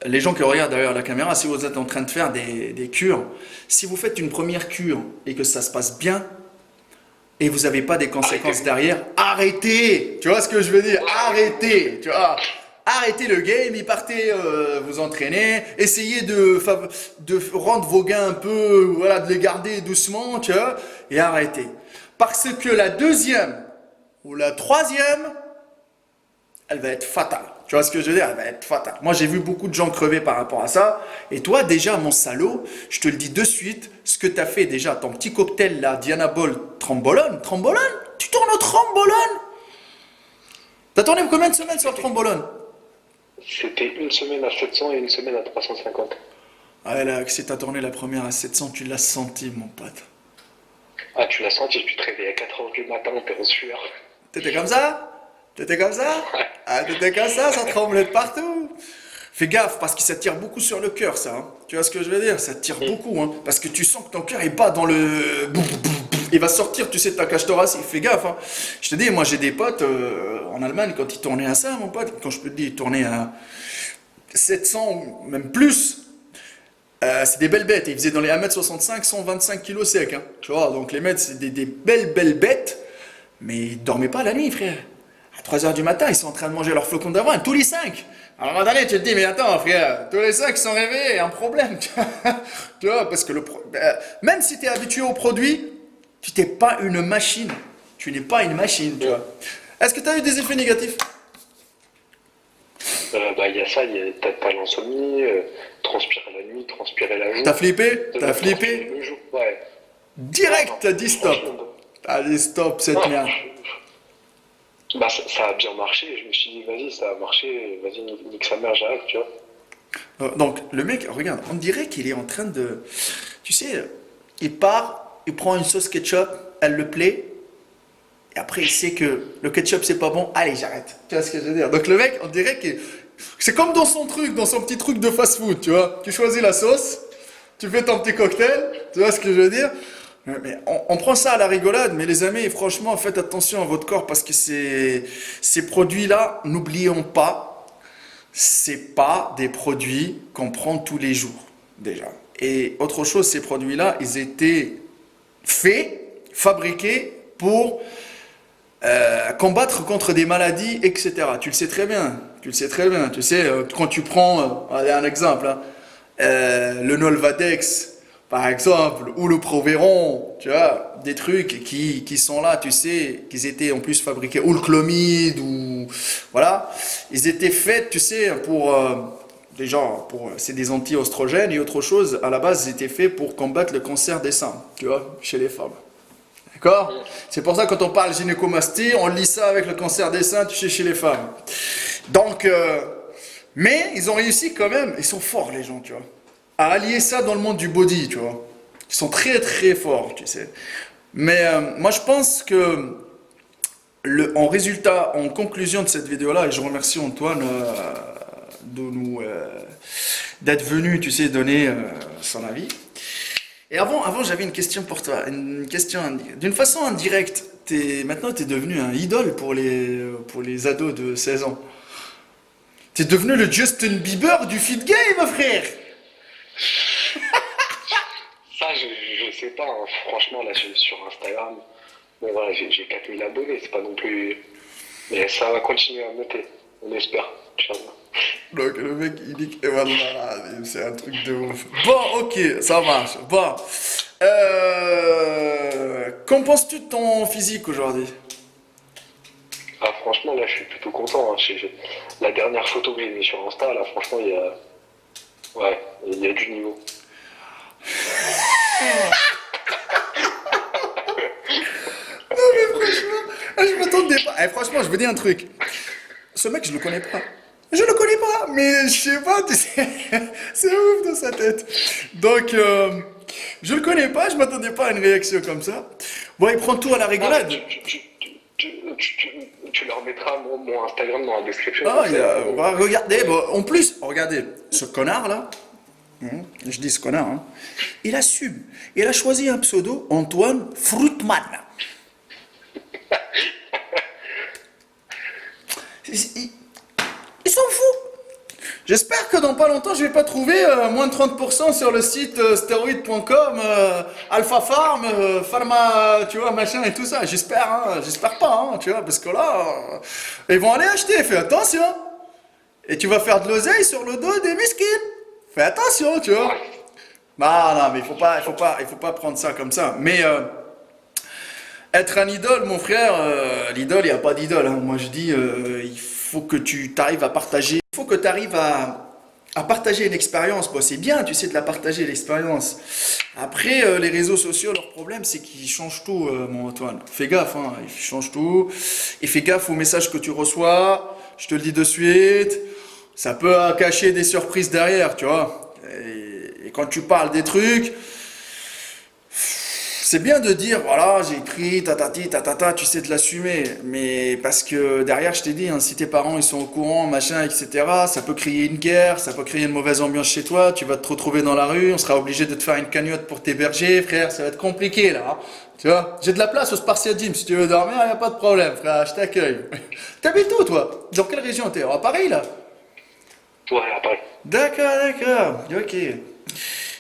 les gens qui regardent derrière la caméra, si vous êtes en train de faire des cures, si vous faites une première cure et que ça se passe bien, et vous n'avez pas des conséquences derrière, arrêtez! Tu vois ce que je veux dire? Arrêtez! Tu vois? Arrêtez le game et partez vous entraîner. Essayez de rendre vos gains un peu, voilà, de les garder doucement, tu vois, et arrêtez. Parce que la deuxième ou la troisième, elle va être fatale. Tu vois ce que je veux dire? Elle va être fatale. Moi, j'ai vu beaucoup de gens crever par rapport à ça. Et toi, déjà, mon salaud, je te le dis de suite, ce que tu as fait déjà, ton petit cocktail là, Dianabol Trombolone, Trombolone? Tu tournes au Trombolone? T'as tourné combien de semaines sur le Trombolone?
C'était une semaine à 700 et une semaine à 350.
Ah là, si t'as tourné la première à 700, tu l'as senti, mon pote.
Ah, tu l'as senti, tu te réveilles à 4h du matin, t'es en sueur.
T'étais comme ça? T'étais comme ça?
Ouais.
Ah, t'étais comme ça tremblait de partout. Fais gaffe, parce que ça tire beaucoup sur le cœur, ça, hein. Tu vois ce que je veux dire? Ça tire beaucoup, hein. Parce que tu sens que ton cœur est bat dans le... Il va sortir, tu sais, de ta cage thoracique. Fais gaffe, hein. Je te dis, moi, j'ai des potes en Allemagne, quand ils tournaient à ça, mon pote, quand je peux te dire, ils tournaient à 700, même plus. C'est des belles bêtes. Ils faisaient dans les 1m65, 125 kilos secs, hein. Tu vois, donc les mecs, c'est des belles bêtes. Mais ils dormaient pas la nuit, frère. À 3h du matin, ils sont en train de manger leur flocon d'avoine, tous les 5. Alors, à un moment donné, tu te dis, mais attends, frère, tous les 5 sont réveillés, un problème. Tu vois, parce que même si tu es habitué au produit, tu n'es pas une machine. Tu n'es pas une machine, tu vois. Est-ce que tu as eu des effets négatifs?
Bah, il y a ça, t'as l'insomnie, transpirer la nuit, transpirer la joue.
T'as flippé? T'as
Transpirer
flippé?
le jour. Ouais.
Direct,
Non,
t'as dit stop.
franchement,
T'as dit stop, cette
non.
merde.
Bah, ça a bien marché. Je me suis dit, vas-y, ça a marché, vas-y, nique sa mère, j'arrête, tu vois.
Donc, le mec, regarde, on dirait qu'il est en train de... Tu sais, il part, il prend une sauce ketchup, elle le plaît, et après il sait que le ketchup c'est pas bon, allez, j'arrête. Tu vois ce que je veux dire? Donc, le mec, on dirait que c'est comme dans son truc, dans son petit truc de fast-food, tu vois. Tu choisis la sauce, tu fais ton petit cocktail, tu vois ce que je veux dire? Mais on prend ça à la rigolade, mais les amis, franchement, faites attention à votre corps parce que ces produits-là, n'oublions pas, c'est pas des produits qu'on prend tous les jours, déjà. Et autre chose, ces produits-là, ils étaient faits, fabriqués pour combattre contre des maladies, etc. Tu le sais très bien, tu le sais très bien. Tu sais, quand tu prends, allez, un exemple, hein, le Nolvadex, par exemple, ou le Proveron, tu vois, des trucs qui sont là, tu sais, qu'ils étaient en plus fabriqués, ou le Clomid, ou voilà, ils étaient faits, tu sais, pour déjà, c'est des anti-oestrogènes et autre chose, à la base, ils étaient faits pour combattre le cancer des seins, tu vois, chez les femmes. D'accord? C'est pour ça que quand on parle gynécomastie, on lit ça avec le cancer des seins, tu sais, chez les femmes. Donc, mais ils ont réussi quand même, ils sont forts les gens, tu vois, à allier ça dans le monde du body, tu vois. Ils sont très très forts, tu sais. Mais moi je pense que en résultat, en conclusion de cette vidéo-là, et je remercie Antoine de nous d'être venu, tu sais, donner son avis. Et avant j'avais une question pour toi, une question d'une façon indirecte. Maintenant, tu es devenu un idole pour les ados de 16 ans. Tu es devenu le Justin Bieber du feed game, frère.
Ça, je sais pas, hein. Franchement, là, sur Instagram, bon, voilà, j'ai 4000 abonnés, c'est pas non plus. Mais ça va continuer à monter, on espère, Inch'Allah.
Donc le mec il dit que voilà, c'est un truc de ouf. Bon, ok, ça marche. Bon, qu'en penses-tu de ton physique aujourd'hui?
Ah, franchement, là, je suis plutôt content, hein. La dernière photo que j'ai mise sur Insta, là, franchement, ouais, il y a du niveau.
Je m'attendais pas. Franchement, je vous dis un truc. Ce mec, je le connais pas. Je le connais pas, mais je sais pas, tu sais, c'est ouf dans sa tête. Donc, je le connais pas, je m'attendais pas à une réaction comme ça. Bon, il prend tout à la
Ah,
rigolade.
tu leur mettras mon Instagram dans la description.
Ah,
Comme ça,
regardez, bon, en plus, regardez, ce connard là, Je dis ce qu'on a, hein. Il assume. Il a choisi un pseudo, Antoine Fruitman. Il, il s'en fout. J'espère que dans pas longtemps, je vais pas trouver moins de 30% sur le site steroid.com, Alpha Farm, Pharma, tu vois, machin et tout ça. J'espère, hein. J'espère pas, hein, tu vois, parce que là, ils vont aller acheter. Fais attention. Et tu vas faire de l'oseille sur le dos des misquines. Fais attention, tu vois. Non, non, mais il faut pas prendre ça comme ça. Mais être un idole, mon frère, l'idole, il n'y a pas d'idole, hein. Moi, je dis, il faut que tu t'arrives à partager. Il faut que tu arrives à partager une expérience. Bon, c'est bien, tu sais, de la partager, l'expérience. Après, les réseaux sociaux, leur problème, c'est qu'ils changent tout, mon Antoine. Fais gaffe, hein, ils changent tout. Et fais gaffe aux messages que tu reçois. Je te le dis de suite. Ça peut cacher des surprises derrière, tu vois. Et quand tu parles des trucs, c'est bien de dire, voilà, j'ai écrit, tatati, tatata, tu sais de l'assumer. Mais parce que derrière, je t'ai dit, hein, si tes parents ils sont au courant, machin, etc., ça peut créer une guerre, ça peut créer une mauvaise ambiance chez toi, tu vas te retrouver dans la rue, on sera obligé de te faire une cagnotte pour t'héberger, frère, ça va être compliqué là, hein. Tu vois, j'ai de la place au Spartia Gym, si tu veux dormir, il n'y a pas de problème, frère, je t'accueille. T'habites où, toi? Dans quelle région t'es? À Paris, là?
Ouais, à Paris.
D'accord, d'accord, ok.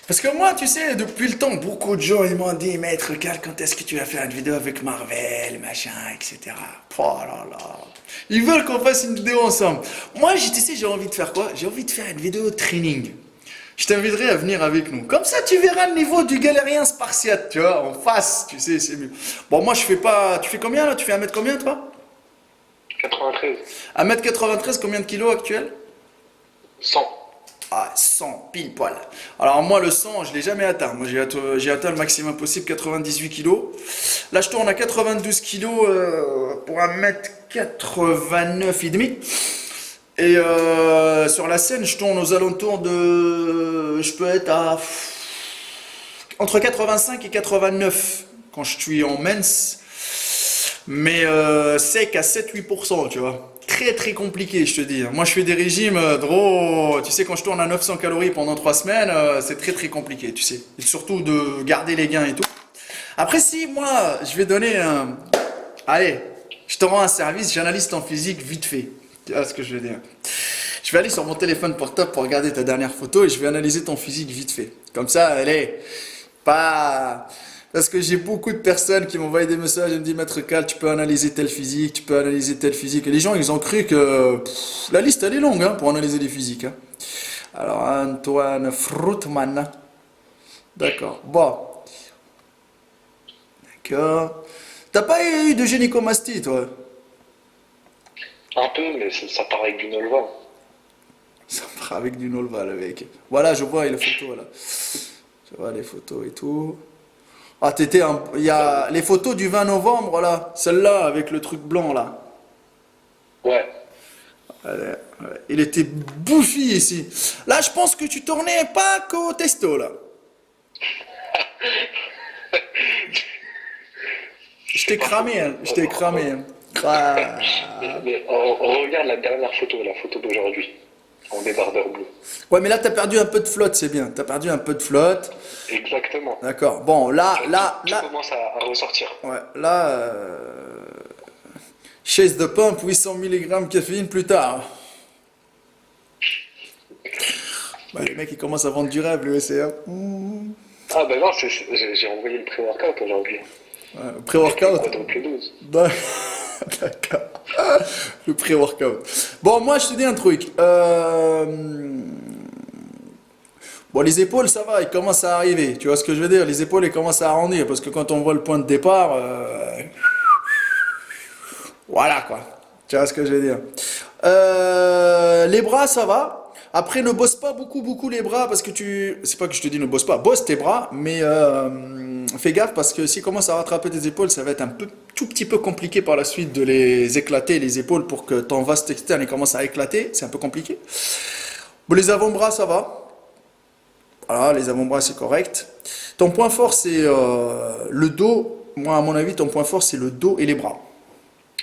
Parce que moi, tu sais, depuis le temps, beaucoup de gens ils m'ont dit, Maître Cal, quand est-ce que tu vas faire une vidéo avec Marvel, machin, etc. Oh là là. Ils veulent qu'on fasse une vidéo ensemble. Moi, tu sais, j'ai envie de faire quoi? J'ai envie de faire une vidéo training. Je t'inviterai à venir avec nous. Comme ça, tu verras le niveau du galérien spartiate, tu vois, en face, tu sais, c'est mieux. Bon, moi, je fais pas. Tu fais combien là? Tu fais 1 mètre combien, toi?
93.
1 m 93, combien de kilos actuels?
100.
Ah, 100, pile poil. Alors moi, le 100, je l'ai jamais atteint. Moi, j'ai atteint le maximum possible, 98 kilos. Là, je tourne à 92 kilos pour 1 m 89 et demi. Et sur la scène, je tourne aux alentours de... Je peux être à... entre 85 et 89 quand je suis en mens. Mais sec à 7-8%, tu vois. Très très compliqué, je te dis. Moi, je fais des régimes, gros. Tu sais, quand je tourne à 900 calories pendant 3 semaines, c'est très très compliqué, tu sais. Et surtout de garder les gains et tout. Après, si moi, je vais donner un. Allez, je te rends un service, j'analyse ton physique vite fait. Tu vois ce que je veux dire? Je vais aller sur mon téléphone portable pour regarder ta dernière photo et je vais analyser ton physique vite fait. Comme ça, allez, pas. Parce que j'ai beaucoup de personnes qui m'envoient des messages et me disent Maître Cal, tu peux analyser tel physique, tu peux analyser tel physique. Et les gens, ils ont cru que la liste, elle est longue, hein, pour analyser les physiques, hein. Alors, Antoine Fruitman. D'accord. Bon. D'accord. T'as pas eu de gynécomastie, toi?
Un peu, mais ça part avec du Nolva.
Ça part avec du Nolva, le mec. Voilà, je vois les photos, là. Je vois les photos et tout. Ah, il y a les photos du 20 novembre, là. Celle-là, avec le truc blanc, là.
Ouais.
Allez, ouais. Il était bouffi ici. Là, je pense que tu tournais pas qu'au testo, là. Je t'ai cramé, hein. Je t'ai cramé, hein. Ah.
Mais on regarde la dernière photo, la photo d'aujourd'hui, en débardeur bleu.
Ouais, mais là, t'as perdu un peu de flotte, c'est bien. T'as perdu un peu de flotte.
Exactement.
D'accord. Bon,
Tout commence à ressortir.
ouais, là, Chase de pump, 800 mg caféine plus tard. Bah, les mecs, ils commencent à vendre du rêve, le SCA.
Ah ben non, j'ai envoyé le pré-workout aujourd'hui.
Ouais,
Avec une
pré-workout.
quadruple dose.
D'accord. Le pré-workout. Bon, moi, je te dis un truc. Bon, les épaules, ça va, ils commencent à arriver. Tu vois ce que je veux dire? Les épaules, elles commencent à arrondir. Parce que quand on voit le point de départ, voilà quoi. Tu vois ce que je veux dire? Les bras, ça va. Après, ne bosse pas beaucoup, beaucoup les bras parce que tu. C'est pas que je te dis ne bosse pas. Bosse tes bras, mais fais gaffe parce que s'ils commencent à rattraper tes épaules, ça va être un peu, tout petit peu compliqué par la suite de les éclater, les épaules, pour que ton vaste externe il commence à éclater. C'est un peu compliqué. Bon, les avant-bras, ça va. Voilà, les avant-bras, c'est correct. Ton point fort, c'est le dos. Moi, à mon avis, ton point fort, c'est le dos et les bras.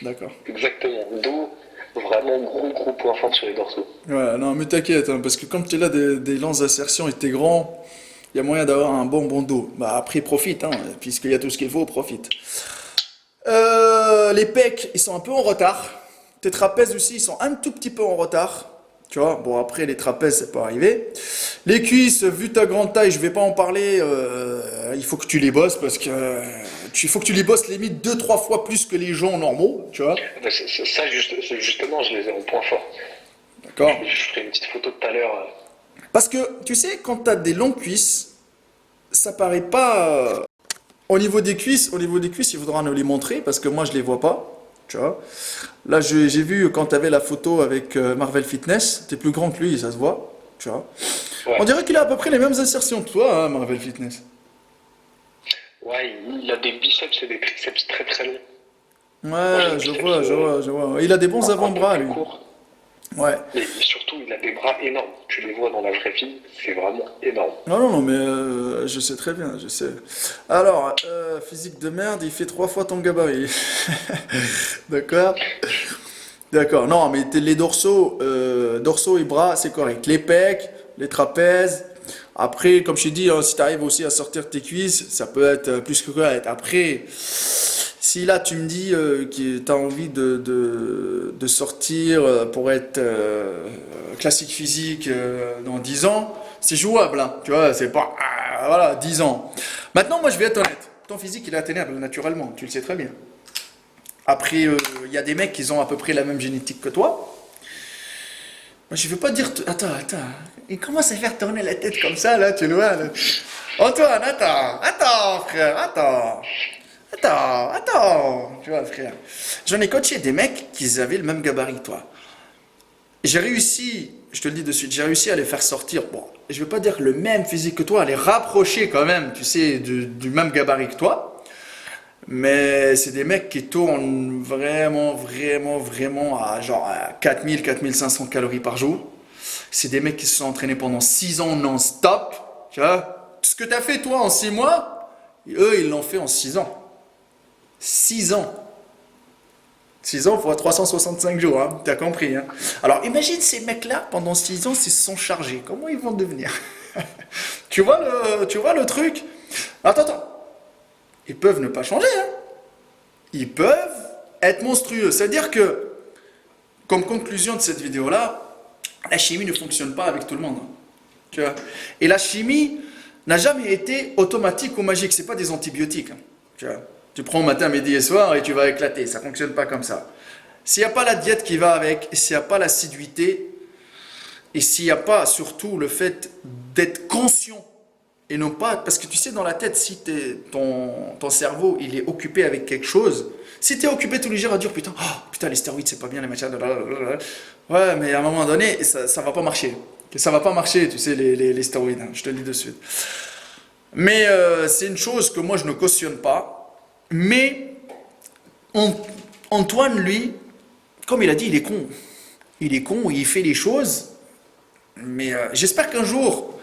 D'accord.
Exactement. Dos, vraiment. vraiment gros point fort sur les dorsaux.
Ouais, non, mais t'inquiète, hein, parce que comme tu es là des lances d'assertion et t'es grand, il y a moyen d'avoir un bon dos. Bah après, profite, hein, puisqu'il y a tout ce qu'il faut, profite. Les pecs, ils sont un peu en retard. Tes trapèzes aussi, ils sont un tout petit peu en retard. Tu vois, bon après les trapèzes, ça peut arriver. Les cuisses, vu ta grande taille, je vais pas en parler. Il faut que tu les bosses parce que il faut que tu les bosses limite deux, trois fois plus que les gens normaux, tu vois.
Ben, justement, je les ai en point fort.
D'accord?
Je ferai une petite photo tout à l'heure.
Parce que tu sais, quand tu as des longues cuisses, ça paraît pas. Au niveau des cuisses, il faudra nous les montrer parce que moi je les vois pas. Tu vois. Là, j'ai vu quand tu avais la photo avec Marvel Fitness, t'es plus grand que lui, ça se voit. Tu vois. On
Ouais,
dirait qu'il a à peu près les mêmes insertions que toi, hein, Marvel Fitness.
ouais, il a des biceps et des triceps très longs. Moi, j'ai
Ouais,
des
je
biceps
vois, je vois, je vois. Il a des bons
un peu
avant-bras,
plus
lui.
courts.
Ouais.
Mais surtout, il a des bras énormes. Tu les vois dans la vraie vie, c'est vraiment énorme.
Non, non, non, mais je sais très bien, je sais. Alors, physique de merde, il fait trois fois ton gabarit. D'accord? D'accord. Non, mais les dorsaux et bras, c'est correct. Les pecs, les trapèzes. Après, comme je t'ai dit, hein, si tu arrives aussi à sortir tes cuisses, ça peut être plus que correct. Après, si là tu me dis que tu as envie de sortir pour être classique physique dans 10 ans, c'est jouable, hein, tu vois, c'est pas. Voilà, 10 ans. Maintenant, moi je vais être honnête. Ton physique, il est atteignable naturellement, tu le sais très bien. Après, il y a des mecs qui ont à peu près la même génétique que toi. Moi, je veux pas dire. Attends. Il commence à faire tourner la tête comme ça, là, tu le vois. Là. Antoine, attends, frère, attends. Tu vois, frère. J'en ai coaché des mecs qui avaient le même gabarit que toi. J'ai réussi, je te le dis de suite, j'ai réussi à les faire sortir. Bon, je veux pas dire le même physique que toi, à les rapprocher quand même, tu sais, du même gabarit que toi. Mais c'est des mecs qui tournent vraiment à genre à 4000, 4500 calories par jour. C'est des mecs qui se sont entraînés pendant 6 ans non-stop. Tu vois? Ce que tu as fait toi en 6 mois, eux ils l'ont fait en 6 ans. 6 ans. 6 ans fois 365 jours, hein. T'as compris, hein? Alors imagine ces mecs-là, pendant 6 ans, s'ils se sont chargés. Comment ils vont devenir? Tu vois le truc? Attends. Ils peuvent ne pas changer, hein. Ils peuvent être monstrueux. C'est-à-dire que, comme conclusion de cette vidéo-là, la chimie ne fonctionne pas avec tout le monde, hein. Tu vois. Et la chimie n'a jamais été automatique ou magique. C'est pas des antibiotiques, hein. Tu vois. Tu prends matin, midi et soir et tu vas éclater. Ça fonctionne pas comme ça. S'il n'y a pas la diète qui va avec, s'il n'y a pas l'assiduité, et s'il n'y a pas surtout le fait d'être conscient et non pas, parce que tu sais, dans la tête, si ton cerveau, il est occupé avec quelque chose, si tu es occupé tous les jours à dire, putain, oh, putain, les stéroïdes, c'est pas bien, les machins, blablabla. Ouais, mais à un moment donné, ça va pas marcher. Ça va pas marcher, tu sais, les stéroïdes, hein, je te le dis de suite. Mais c'est une chose que moi, je ne cautionne pas. Mais Antoine, lui, comme il a dit, il est con. Il est con, il fait les choses. Mais j'espère qu'un jour,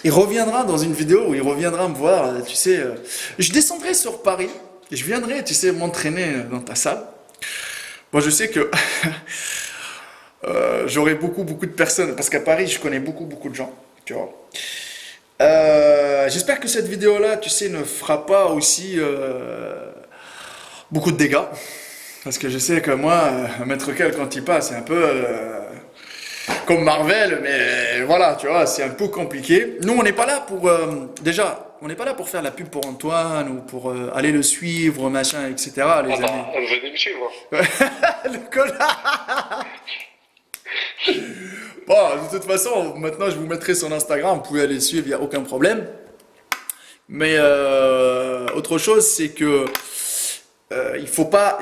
il reviendra dans une vidéo où il reviendra me voir, tu sais. Je descendrai sur Paris et je viendrai, tu sais, m'entraîner dans ta salle. Moi, je sais que j'aurai beaucoup de personnes, parce qu'à Paris, je connais beaucoup de gens, tu vois. J'espère que cette vidéo-là, tu sais, ne fera pas aussi beaucoup de dégâts. Parce que je sais que moi, Maître Cal, quand il passe, c'est un peu comme Marvel, mais voilà, tu vois, c'est un peu compliqué. Nous, on n'est pas là pour, déjà, on n'est pas là pour faire la pub pour Antoine ou pour aller le suivre, machin, etc., les
Ah
amis.
bah, venez me suivre.
Le connard. Bon, de toute façon, maintenant, je vous mettrai son Instagram, vous pouvez aller le suivre, il n'y a aucun problème. Mais autre chose, c'est que il faut pas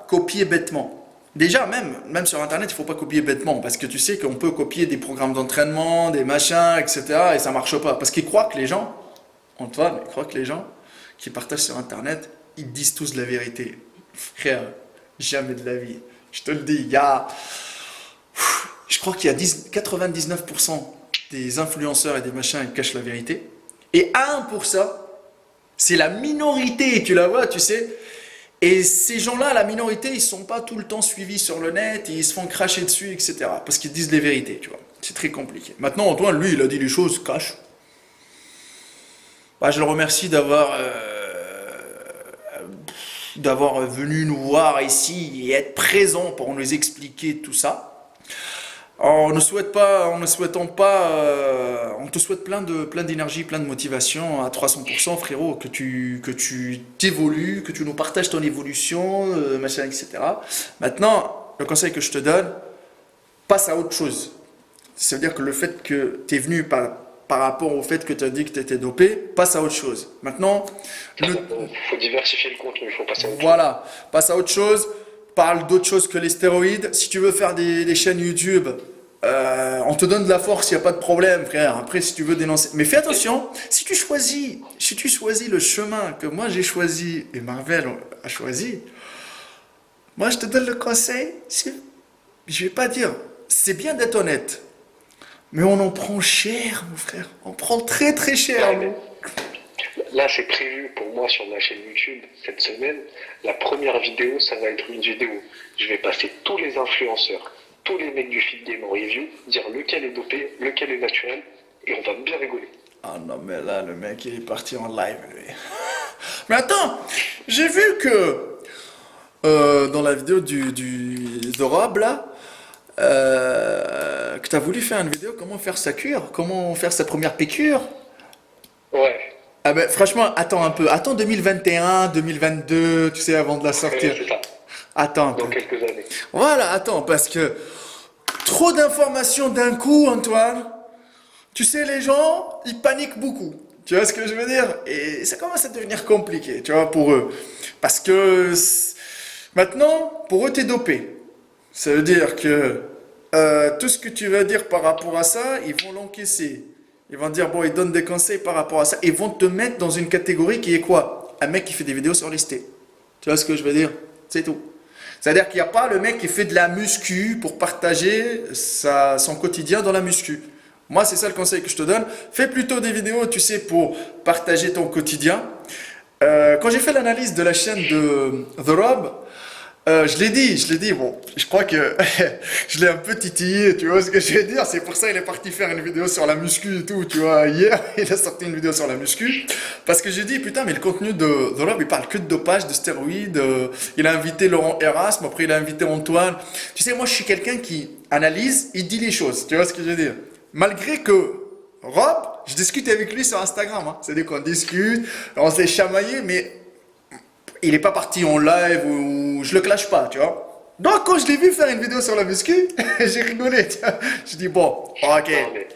copier bêtement. Déjà, même sur Internet, il faut pas copier bêtement, parce que tu sais qu'on peut copier des programmes d'entraînement, des machins, etc., et ça marche pas. Parce qu'ils croient que les gens, Antoine, ils croient que les gens qui partagent sur Internet, ils disent tous la vérité. Frère, jamais de la vie. Je te le dis, je crois qu'il y a 99% des influenceurs et des machins qui cachent la vérité. Et 1%, c'est la minorité, tu la vois, tu sais. Et ces gens-là, la minorité, ils sont pas tout le temps suivis sur le net, et ils se font cracher dessus, etc. Parce qu'ils disent les vérités, tu vois. C'est très compliqué. Maintenant, Antoine, lui, il a dit les choses cash. Bah, je le remercie d'avoir venu nous voir ici et être présent pour nous expliquer tout ça. On ne souhaite pas, on ne souhaitant pas, on te souhaite plein d'énergie, plein de motivation à 300%, frérot, que tu t'évolues, que tu nous partages ton évolution, machin, etc. Maintenant, le conseil que je te donne, passe à autre chose. Ça veut dire que le fait que tu es venu par rapport au fait que tu as dit que tu étais dopé, passe à autre chose. Maintenant, ne,
Il faut diversifier le contenu, il faut passer à autre chose.
voilà, passe à autre chose, parle d'autre chose que les stéroïdes. Si tu veux faire des chaînes YouTube, on te donne de la force, il n'y a pas de problème, frère. Après, si tu veux dénoncer. Mais fais attention, si tu choisis le chemin que moi j'ai choisi et Marvel a choisi, moi je te donne le conseil, je vais pas dire, c'est bien d'être honnête, mais on en prend cher, mon frère. On prend très très cher,
Ouais,
nous.
mais là, c'est prévu pour moi sur ma chaîne YouTube cette semaine. La première vidéo, ça va être une vidéo. Je vais passer tous les influenceurs, tous les mecs du Fit Game en review, dire lequel est dopé, lequel est naturel, et on va bien rigoler.
Ah non, mais là, le mec, il est parti en live, lui. Mais attends, j'ai vu que dans la vidéo de Rob, là, que tu as voulu faire une vidéo comment faire sa cure, comment faire sa première piqûre.
Ouais,
Ah ben, franchement, attends un peu. Attends 2021, 2022, tu sais, avant de la sortir.
c'est ça,
Attends un
dans
peu.
quelques années.
Voilà, attends, parce que trop d'informations d'un coup, Antoine. Tu sais, les gens, ils paniquent beaucoup. Tu vois ce que je veux dire? Et ça commence à devenir compliqué, tu vois, pour eux. Parce que maintenant, pour eux, t'es dopé. Ça veut dire que tout ce que tu vas dire par rapport à ça, ils vont l'encaisser. Ils vont dire, bon, ils donnent des conseils par rapport à ça. Ils vont te mettre dans une catégorie qui est quoi? Un mec qui fait des vidéos sur les stés. Tu vois ce que je veux dire? C'est tout. C'est-à-dire qu'il n'y a pas le mec qui fait de la muscu pour partager son quotidien dans la muscu. Moi, c'est ça le conseil que je te donne. Fais plutôt des vidéos, tu sais, pour partager ton quotidien. Quand j'ai fait l'analyse de la chaîne de The Rob, je l'ai dit, bon, je crois que je l'ai un peu titillé, tu vois ce que je veux dire? C'est pour ça qu'il est parti faire une vidéo sur la muscu et tout, tu vois. Hier, il a sorti une vidéo sur la muscu. Parce que j'ai dit, putain, mais le contenu de The Rob, il parle que de dopage, de stéroïdes. Il a invité Laurent Erasme, après il a invité Antoine. Tu sais, moi, je suis quelqu'un qui analyse, il dit les choses, tu vois ce que je veux dire? Malgré que Rob, je discute avec lui sur Instagram, hein. C'est-à-dire qu'on discute, on s'est chamaillé, mais il est pas parti en live ou je le clash pas, tu vois. Donc quand je l'ai vu faire une vidéo sur la muscu, j'ai rigolé, tu vois. Je dis bon, ok.
Non, mais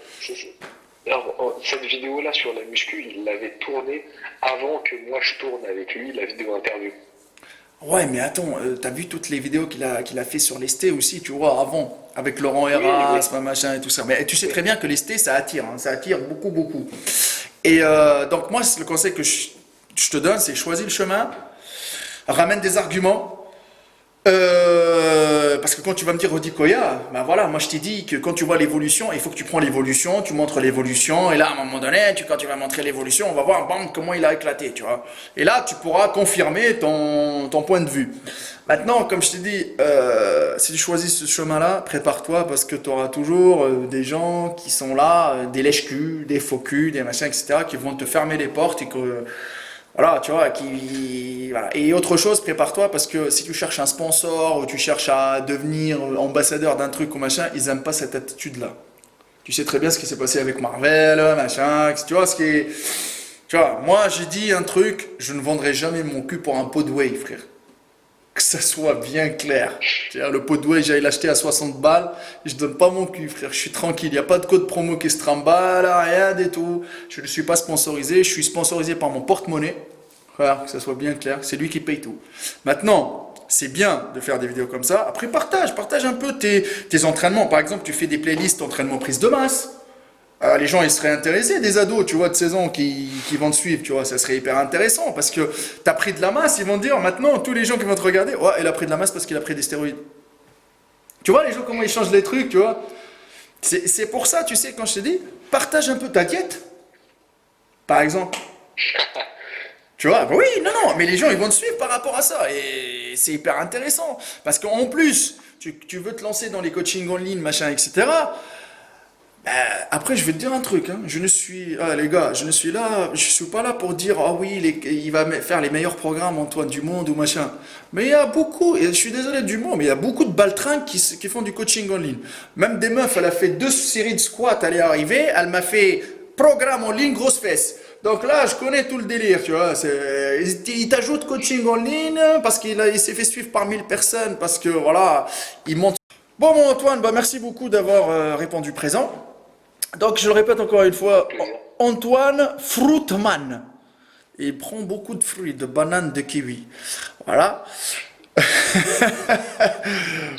alors, cette vidéo-là sur la muscu, il l'avait tournée avant que moi je tourne avec lui la vidéo interview.
Ouais, mais attends, t'as vu toutes les vidéos qu'il a fait sur les stés aussi, tu vois, avant, avec Laurent
Oui, oui,
Erasme, machin et tout ça. Mais tu sais
oui.
très bien que les stés, ça attire, hein, ça attire beaucoup, beaucoup. Et donc moi, c'est le conseil que je te donne, c'est choisis le chemin, ramène des arguments. Parce que quand tu vas me dire Rodi Koya, ben voilà, moi je t'ai dit que quand tu vois l'évolution, il faut que tu prends l'évolution, tu montres l'évolution, et là à un moment donné, quand tu vas montrer l'évolution, on va voir bam, comment il a éclaté, tu vois. Et là, tu pourras confirmer ton point de vue. Maintenant, comme je t'ai dit, si tu choisis ce chemin-là, prépare-toi parce que tu auras toujours des gens qui sont là, des lèche-culs, des faux culs, des machins, etc., qui vont te fermer les portes et que voilà, tu vois, voilà. Et autre chose, prépare-toi parce que si tu cherches un sponsor ou tu cherches à devenir ambassadeur d'un truc ou machin, ils aiment pas cette attitude-là. Tu sais très bien ce qui s'est passé avec Marvel, machin, tu vois, tu vois, moi j'ai dit un truc, je ne vendrai jamais mon cul pour un pot de whey, frère. Que ça soit bien clair. Le pot de whey, j'allais l'acheter à 60 balles, je donne pas mon cul, frère, je suis tranquille, il n'y a pas de code promo qui se trimballe, rien du tout. Je ne suis pas sponsorisé, je suis sponsorisé par mon porte-monnaie. Frère, que ça soit bien clair, c'est lui qui paye tout. Maintenant, c'est bien de faire des vidéos comme ça. Après, partage un peu tes entraînements. Par exemple, tu fais des playlists entraînement prise de masse. Les gens, ils seraient intéressés, des ados, tu vois, de 16 ans qui vont te suivre, tu vois, ça serait hyper intéressant parce que tu as pris de la masse, ils vont te dire maintenant, tous les gens qui vont te regarder, ouais, il a pris de la masse parce qu'il a pris des stéroïdes. Tu vois, les gens, comment ils changent les trucs, tu vois. C'est pour ça, tu sais, quand je t'ai dit, partage un peu ta diète, par exemple. Tu vois, bah oui, non, non, mais les gens, ils vont te suivre par rapport à ça. Et c'est hyper intéressant. Parce qu'en plus, tu veux te lancer dans les coachings en ligne, machin, etc. Après, je vais te dire un truc, hein. Les gars, je suis pas là pour dire, ah oui, il va faire les meilleurs programmes, Antoine, du monde ou machin. Mais il y a beaucoup, et je suis désolé du mot, mais il y a beaucoup de baltringues qui font du coaching en ligne. Même des meufs, elle a fait 2 séries de squats, elle est arrivée, elle m'a fait programme en ligne, grosse fesse. Donc là, je connais tout le délire, tu vois. Il t'ajoute coaching en ligne parce il s'est fait suivre par 1000 personnes, parce que voilà, il monte. Bon, mon Antoine, bah merci beaucoup d'avoir répondu présent. Donc, je le répète encore une fois,
Plaisir.
Antoine Fruitman. Il prend beaucoup de fruits, de bananes, de kiwi. Voilà.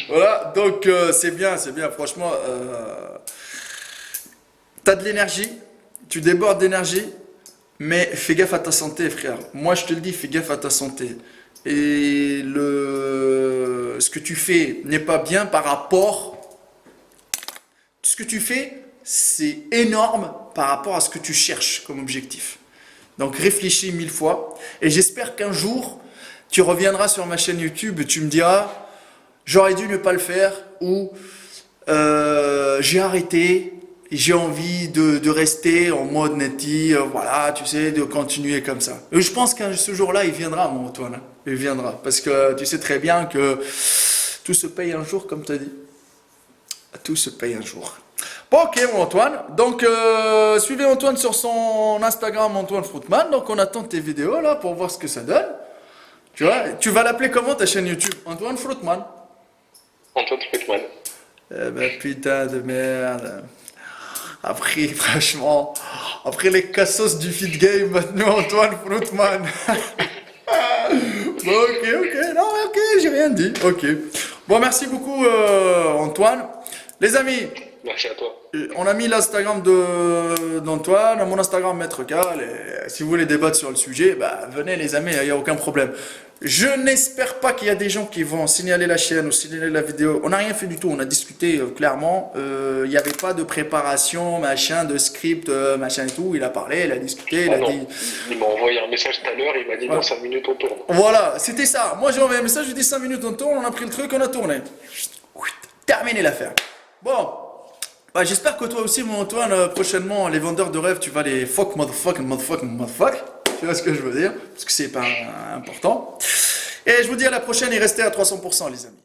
Voilà, donc c'est bien, franchement. T'as de l'énergie, tu débordes d'énergie, mais fais gaffe à ta santé, frère. Moi, je te le dis, fais gaffe à ta santé. Ce que tu fais n'est pas bien par rapport. Ce que tu fais, c'est énorme par rapport à ce que tu cherches comme objectif. Donc réfléchis 1000 fois et j'espère qu'un jour tu reviendras sur ma chaîne YouTube et tu me diras j'aurais dû ne pas le faire ou j'ai arrêté, j'ai envie de rester en mode neti, voilà, tu sais, de continuer comme ça. Et je pense qu'un ce jour-là, il viendra, mon Antoine. Il viendra parce que tu sais très bien que tout se paye un jour, comme tu as dit. Tout se paye un jour. Bon, ok, mon Antoine. Donc, suivez Antoine sur son Instagram, Antoine Fruitman. Donc, on attend tes vidéos là pour voir ce que ça donne. Tu vois, tu vas l'appeler comment ta chaîne YouTube? Antoine Fruitman.
Antoine Friedman.
Eh ben, putain de merde. Après, franchement, après les cassos du feed game, maintenant Antoine Fruitman. Bon, ok, ok, non, ok, j'ai rien dit. Ok. Bon, merci beaucoup, Antoine. Les amis,
Merci à toi.
on a mis l'Instagram d'Antoine, mon Instagram Maître Cal, et si vous voulez débattre sur le sujet, bah venez les amis, il n'y a aucun problème. Je n'espère pas qu'il y a des gens qui vont signaler la chaîne ou signaler la vidéo. On n'a rien fait du tout, on a discuté clairement. Il n'y avait pas de préparation, machin, de script, machin et tout. Il a parlé, il a discuté, il
Ah
a
non,
dit.
il m'a envoyé un message tout à l'heure, il m'a dit
Voilà,
dans 5 minutes on tourne.
voilà, c'était ça. Moi j'ai envoyé un message, j'ai dit 5 minutes on tourne, on a pris le truc, on a tourné. Terminé l'affaire. Bon. Bah, j'espère que toi aussi, mon Antoine, prochainement, les vendeurs de rêves, tu vas les fuck, motherfuck, motherfuck, motherfuck. Tu vois ce que je veux dire? Parce que c'est pas important. Et je vous dis à la prochaine et restez à 300%, les amis.